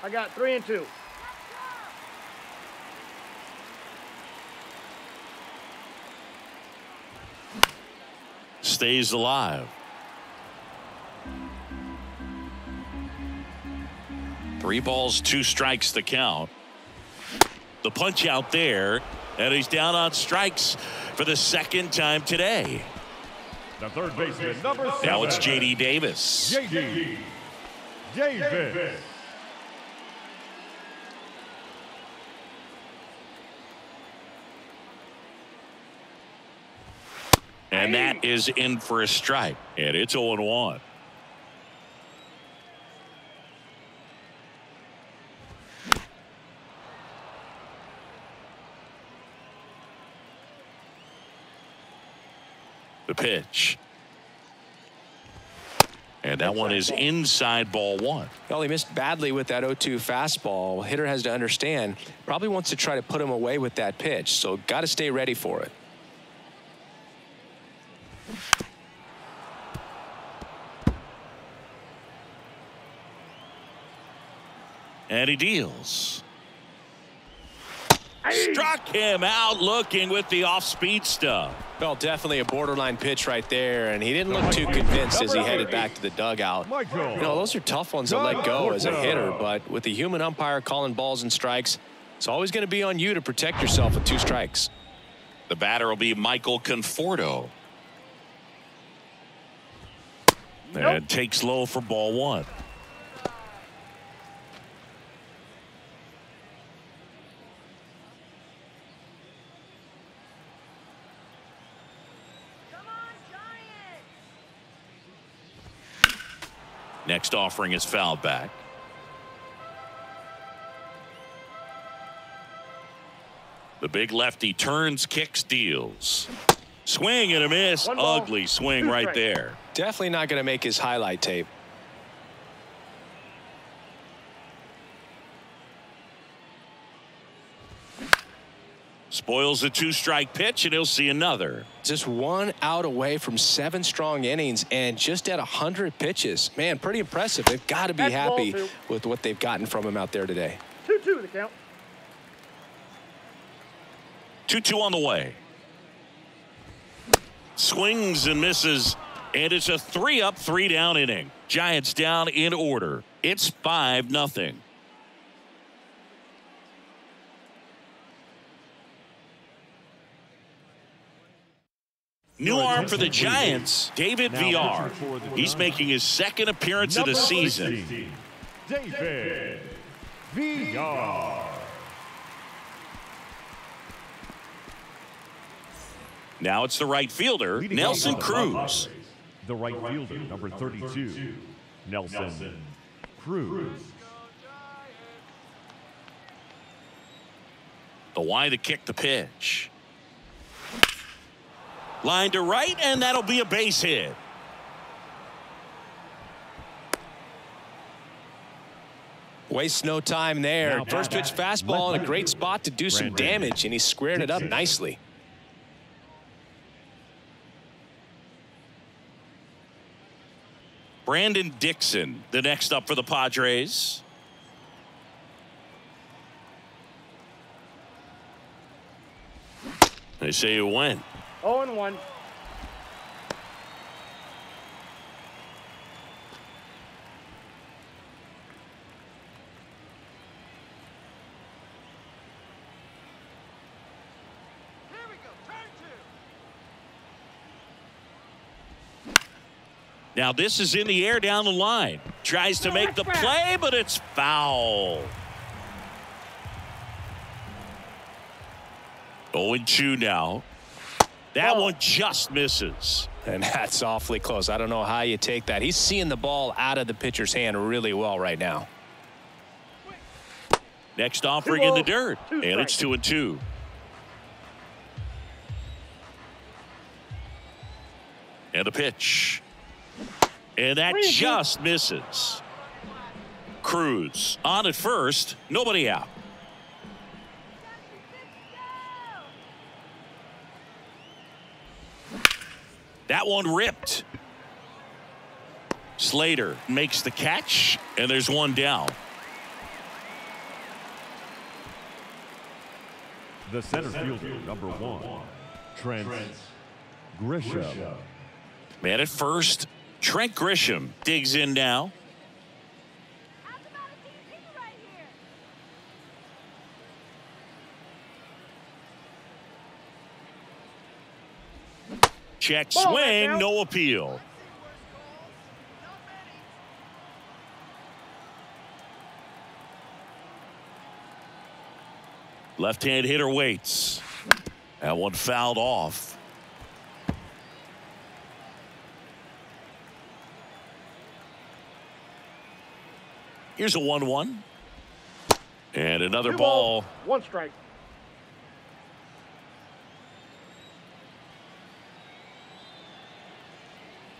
I got 3 and 2. Stays alive. 3 balls, 2 strikes the count. The punch out there, and he's down on strikes for the 2nd time today. The third baseman, number 7. Now it's J.D. Davis. J.D. Davis. And that is in for a strike. And it's 0-1. The pitch. And that one is inside ball one. Well, he missed badly with that 0-2 fastball. Hitter has to understand, probably wants to try to put him away with that pitch. So got to stay ready for it. And he deals. Struck him out looking with the off-speed stuff. Well, definitely a borderline pitch right there, and he didn't look too convinced as he headed back to the dugout. You know, those are tough ones to let go as a hitter, but with the human umpire calling balls and strikes, it's always going to be on you to protect yourself with 2 strikes. The batter will be Michael Conforto. And takes low for ball one. Next offering is fouled back. The big lefty turns, kicks, deals. Swing and a miss. Ugly swing right there. Definitely not going to make his highlight tape. Spoils a 2-strike pitch, and he'll see another. Just 1 out away from 7 strong innings and just at 100 pitches. Man, pretty impressive. They've got to be happy with what they've gotten from him out there today. 2-2 the count. 2-2 on the way. Swings and misses, and it's a 3-up, 3-down inning. Giants down in order. It's 5-0. New arm for the Giants, David Villar. He's making his 2nd appearance of the season. David Villar. Now it's the right fielder, Nelson Cruz. The right fielder, number 32, Nelson Cruz. The Y to kick the pitch. Line to right, and that'll be a base hit. Wastes no time there. First pitch fastball in a great spot to do some damage, and he squared it up nicely. Brandon Dixon, the next up for the Padres. They say you win. 0-1. Now this is in the air down the line. Tries to make the play, but it's foul. 0-2 now. That one just misses. And that's awfully close. I don't know how you take that. He's seeing the ball out of the pitcher's hand really well right now. Next offering in the dirt. And it's 2-2. And the pitch. And that just misses. Cruz on at first. Nobody out. That one ripped. Slater makes the catch, and there's one down. The center fielder, number 1, Trent Grisham. Man at first, Trent Grisham digs in now. Check swing, no appeal. Left-hand hitter waits. That one fouled off. Here's a 1-1. And another 2 ball. balls, 1 strike.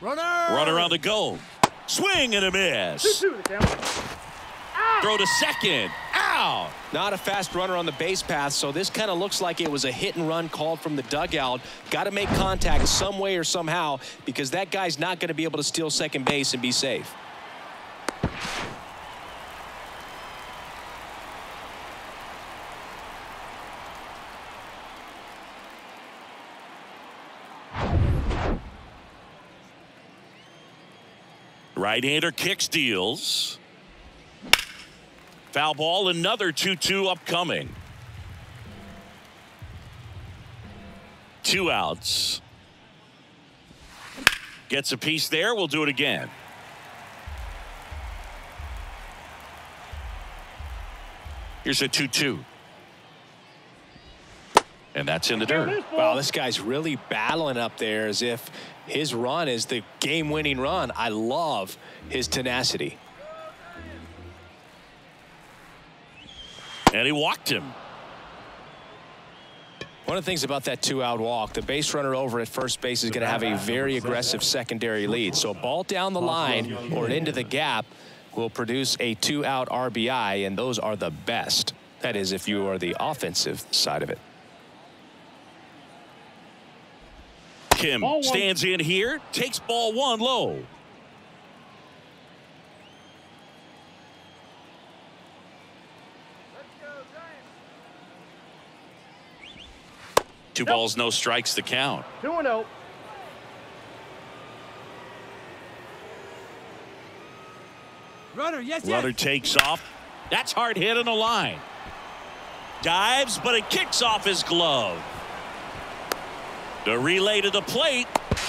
Runner on the go. Swing and a miss. 2-2 the count. Throw to second. Out. Not a fast runner on the base path, so this kind of looks like it was a hit and run called from the dugout. Got to make contact some way or somehow, because that guy's not going to be able to steal second base and be safe. Right-hander kicks, deals. Foul ball, another 2-2 upcoming. 2 outs. Gets a piece there. We'll do it again. Here's a 2-2. And that's in the dirt. Wow, this guy's really battling up there as if his run is the game-winning run. I love his tenacity. And he walked him. One of the things about that 2-out walk, the base runner over at first base is going to have a very aggressive secondary lead. So a ball down the line or into the gap will produce a 2-out RBI, and those are the best. That is, if you are the offensive side of it. Kim stands in here, takes ball 1 low. Two balls, no strikes, the count. 2-0. Runner takes off. That's hard hit on the line. Dives, but it kicks off his glove. The relay to the plate.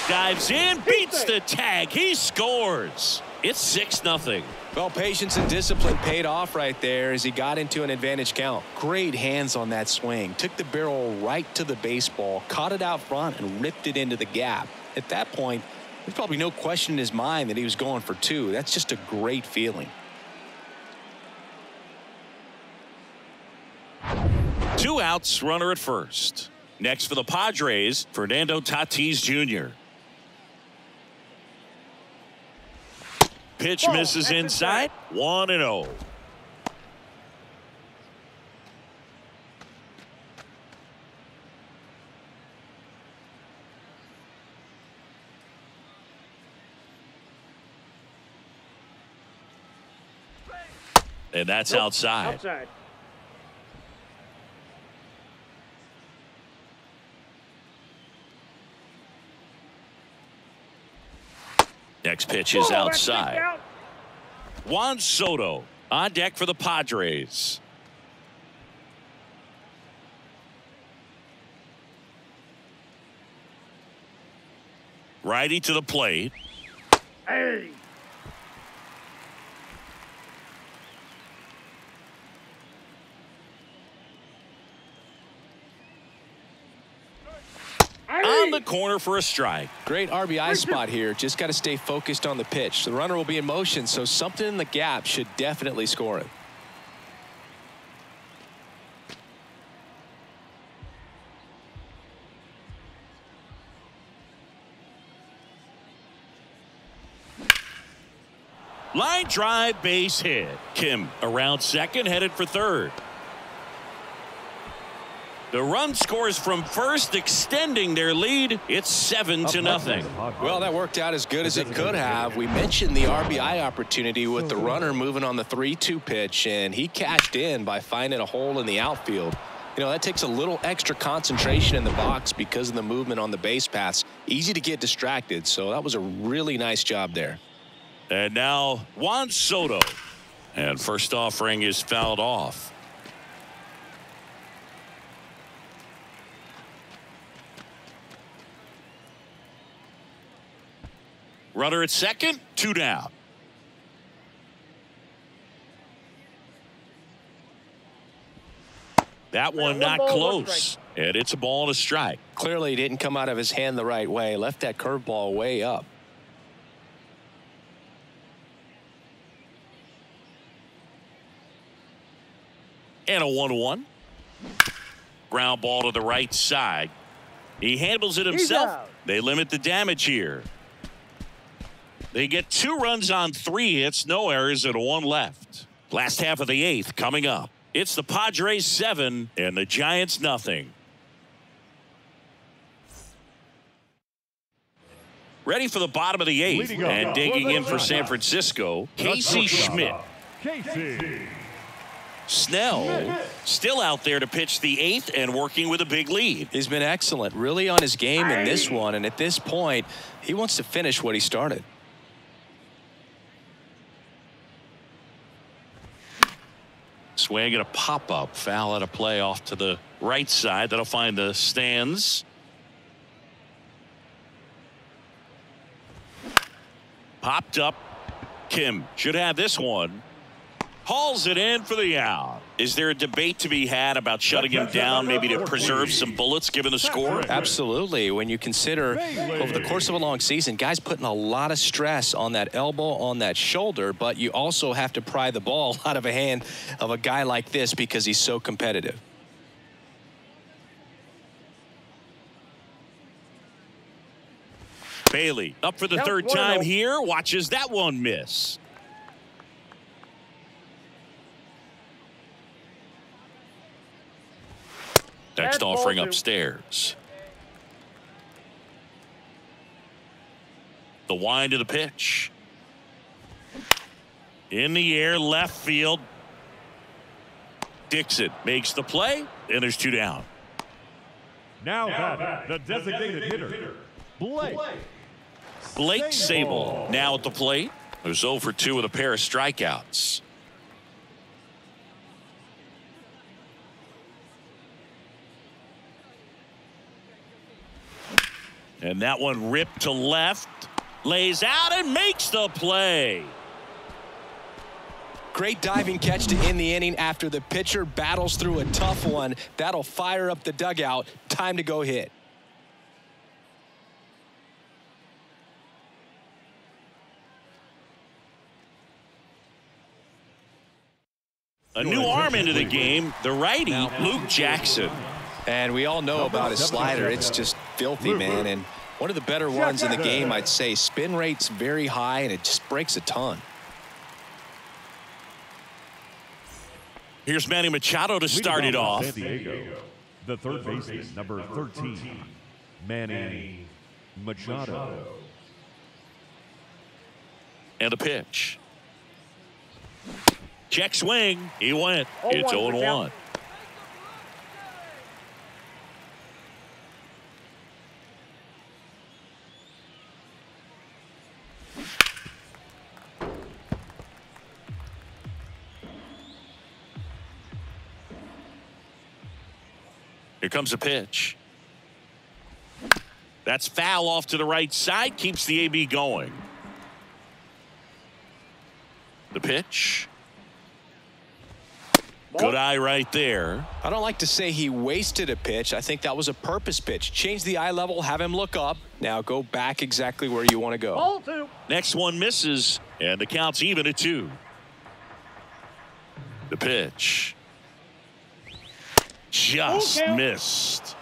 Dives in, beats the tag. He scores. It's 6-0. Well, patience and discipline paid off right there as he got into an advantage count. Great hands on that swing. Took the barrel right to the baseball, caught it out front, and ripped it into the gap. At that point, there's probably no question in his mind that he was going for 2. That's just a great feeling. 2 outs, runner at first. Next for the Padres, Fernando Tatis Jr. Pitch misses inside. 1-0. And that's outside. Outside. Next pitch is outside. Juan Soto on deck for the Padres. Righty to the plate. Hey. On the corner for a strike. Great RBI spot here. Just got to stay focused on the pitch. The runner will be in motion, so something in the gap should definitely score it. Line drive, base hit. Kim around second, headed for third. The run scores from first, extending their lead. It's 7-0. Well, that worked out as good as it could have. We mentioned the RBI opportunity with the runner moving on the 3-2 pitch, and he cashed in by finding a hole in the outfield. You know, that takes a little extra concentration in the box because of the movement on the base paths. Easy to get distracted, so that was a really nice job there. And now Juan Soto. And first offering is fouled off. Runner at second, 2 down. That one not close. And it's a ball and a strike. Clearly he didn't come out of his hand the right way. Left that curveball way up. And a 1-1. Ground ball to the right side. He handles it himself. They limit the damage here. They get 2 runs on 3 hits, no errors, and 1 left. Last half of the 8th coming up. It's the Padres 7 and the Giants nothing. Ready for the bottom of the 8th and digging in for San Francisco, Casey Schmidt. Snell still out there to pitch the 8th and working with a big lead. He's been excellent, really on his game in this one, and at this point, he wants to finish what he started. Swing and a pop-up, foul out of play off to the right side. That'll find the stands. Popped up. Kim should have this one. Hauls it in for the out. Is there a debate to be had about shutting him down, maybe to preserve some bullets given the score? Absolutely. When you consider over the course of a long season, guys putting a lot of stress on that elbow, on that shoulder, but you also have to pry the ball out of a hand of a guy like this because he's so competitive. Bailey up for the 3rd time here. Watches that one miss. Next offering upstairs. The wind of the pitch. In the air, left field. Dixon makes the play, and there's 2 down. Now batting, the designated hitter, Blake Sable now at the plate. There's 0 for 2 with a pair of strikeouts. And that one ripped to left. Lays out and makes the play. Great diving catch to end the inning after the pitcher battles through a tough one. That'll fire up the dugout. Time to go hit. A new arm into the game, the righty, Luke Jackson. And we all know about his slider. It's just filthy, man. And one of the better ones in the game, I'd say. Spin rate's very high, and it just breaks a ton. Here's Manny Machado to start it off. San Diego, the 3rd baseman, number 13, Manny Machado. And a pitch. Check swing. He went. It's 0-1. Here comes a pitch. That's foul off to the right side. Keeps the AB going. The pitch. Good eye right there. I don't like to say he wasted a pitch. I think that was a purpose pitch. Change the eye level, have him look up. Now go back exactly where you want to go. Ball 2. Next one misses, and the count's even at 2. The pitch. Just missed.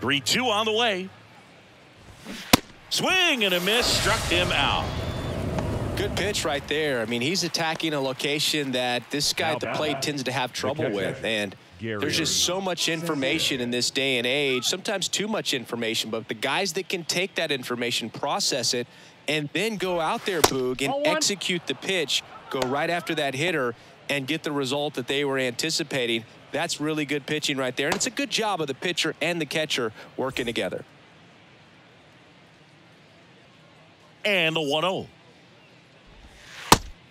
Three-two on the way. Swing and a miss, struck him out. Good pitch right there. I mean, he's attacking a location that this guy at the plate tends to have trouble with. And there's just so much information in this day and age, sometimes too much information. But the guys that can take that information, process it, and then go out there, Boog, and execute the pitch, go right after that hitter, and get the result that they were anticipating. That's really good pitching right there. And it's a good job of the pitcher and the catcher working together. And the 1-0.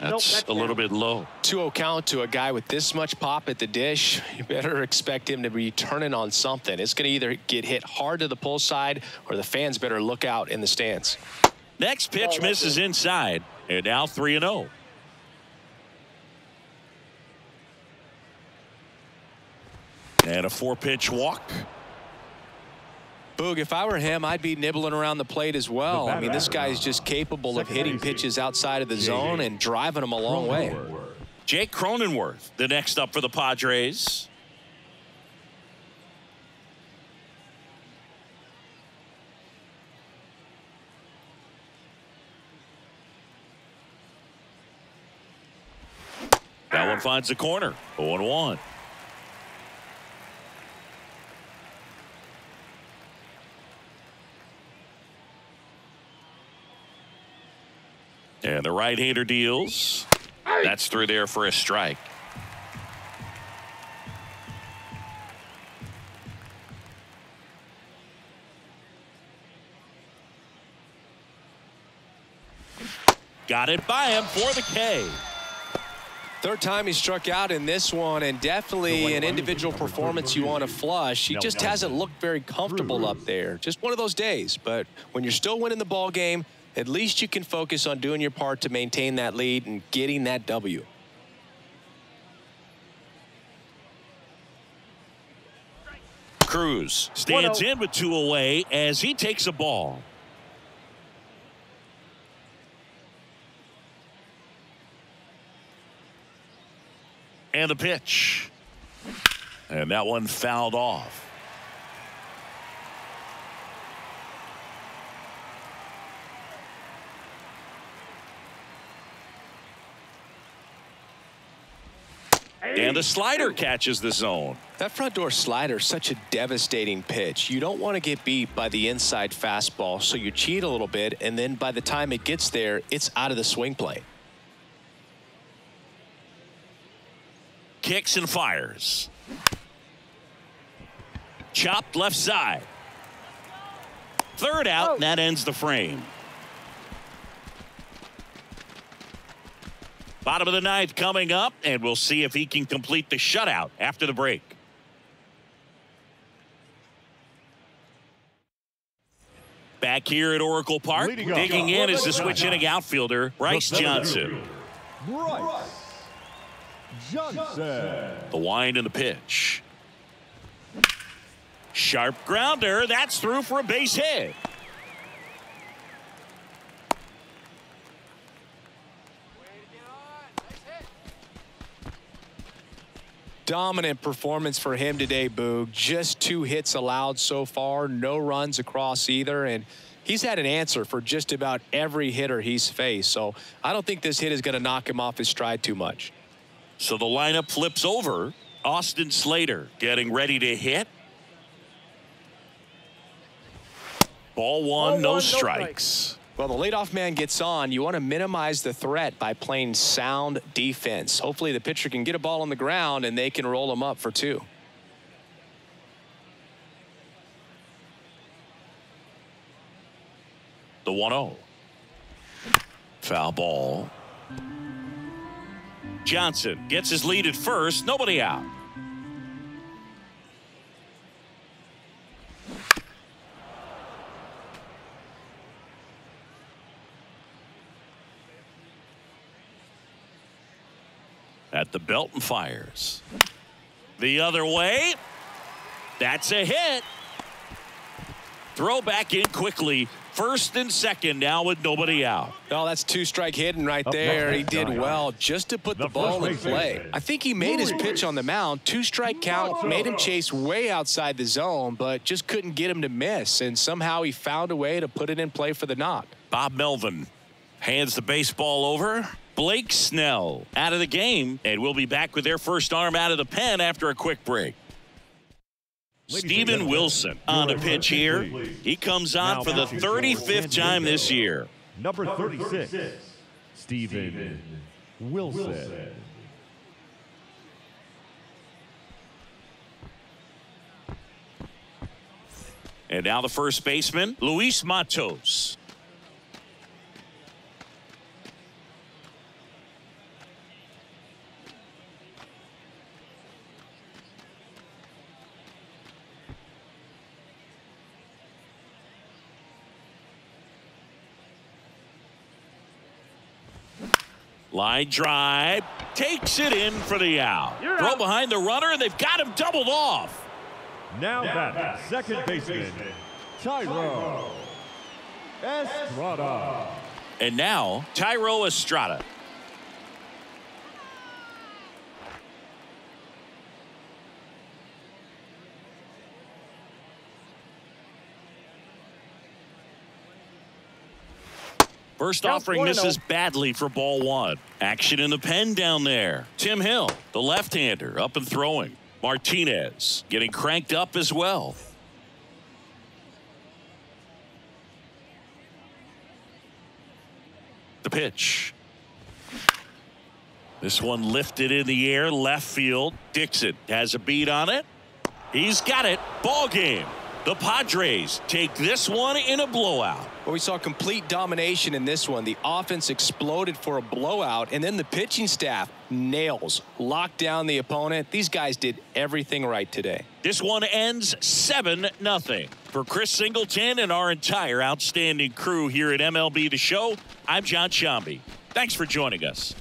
That's a little bit low. 2-0 count to a guy with this much pop at the dish. You better expect him to be turning on something. It's going to either get hit hard to the pull side or the fans better look out in the stands. Next pitch misses inside. And now 3-0. And a 4-pitch walk. Boog, if I were him, I'd be nibbling around the plate as well. I mean, this guy's just capable of hitting pitches outside of the zone and driving them a long way. Jake Cronenworth, the next up for the Padres. That one finds the corner. 0-1. And the right-hander deals. That's through there for a strike. Got it by him for the K. Third time he struck out in this one, and definitely an individual performance you want to flush. He just hasn't looked very comfortable up there. Just one of those days. But when you're still winning the ball game, at least you can focus on doing your part to maintain that lead and getting that W. Cruz stands in with 2 away as he takes a ball. And the pitch. And that one fouled off. And the slider catches the zone. That front door slider is such a devastating pitch. You don't want to get beat by the inside fastball, so you cheat a little bit, and then by the time it gets there, it's out of the swing plane. Kicks and fires. Chopped left side. Third out, and that ends the frame. Bottom of the 9th coming up, and we'll see if he can complete the shutout after the break. Back here at Oracle Park, digging in is the switch hitting outfielder, Bryce Johnson. Bryce Johnson. The wind and the pitch. Sharp grounder. That's through for a base hit. Dominant performance for him today, Boog. Just 2 hits allowed so far, no runs across either, and he's had an answer for just about every hitter he's faced. So I don't think this hit is going to knock him off his stride too much. So the lineup flips over. Austin Slater getting ready to hit. Ball one, no strikes. Well, the leadoff man gets on. You want to minimize the threat by playing sound defense. Hopefully the pitcher can get a ball on the ground and they can roll him up for 2. The 1-0. Foul ball. Johnson gets his lead at first. Nobody out. At the belt and fires. The other way. That's a hit. Throw back in quickly. First and second now with nobody out. Oh, that's 2-strike hitting right there. He did well just to put the ball in play. I think he made his pitch on the mound. 2-strike count made him chase way outside the zone, but just couldn't get him to miss. And somehow he found a way to put it in play for the knock. Bob Melvin hands the baseball over. Blake Snell out of the game, and we'll be back with their first arm out of the pen after a quick break. Steven Wilson on a pitch here. He comes on for the 35th time this year. Number 36, Steven Wilson. And now the first baseman, Luis Matos. Line drive, takes it in for the out. Throw behind the runner, and they've got him doubled off. Now that second baseman, Tyro Estrada. And now, Tyro Estrada. First offering misses badly for ball one. Action in the pen down there. Tim Hill, the left-hander, up and throwing. Martinez getting cranked up as well. The pitch. This one lifted in the air, left field. Dixon has a beat on it. He's got it. Ball game. The Padres take this one in a blowout. Well, we saw complete domination in this one. The offense exploded for a blowout, and then the pitching staff nails, locked down the opponent. These guys did everything right today. This one ends 7-0. For Chris Singleton and our entire outstanding crew here at MLB The Show, I'm John Shambi. Thanks for joining us.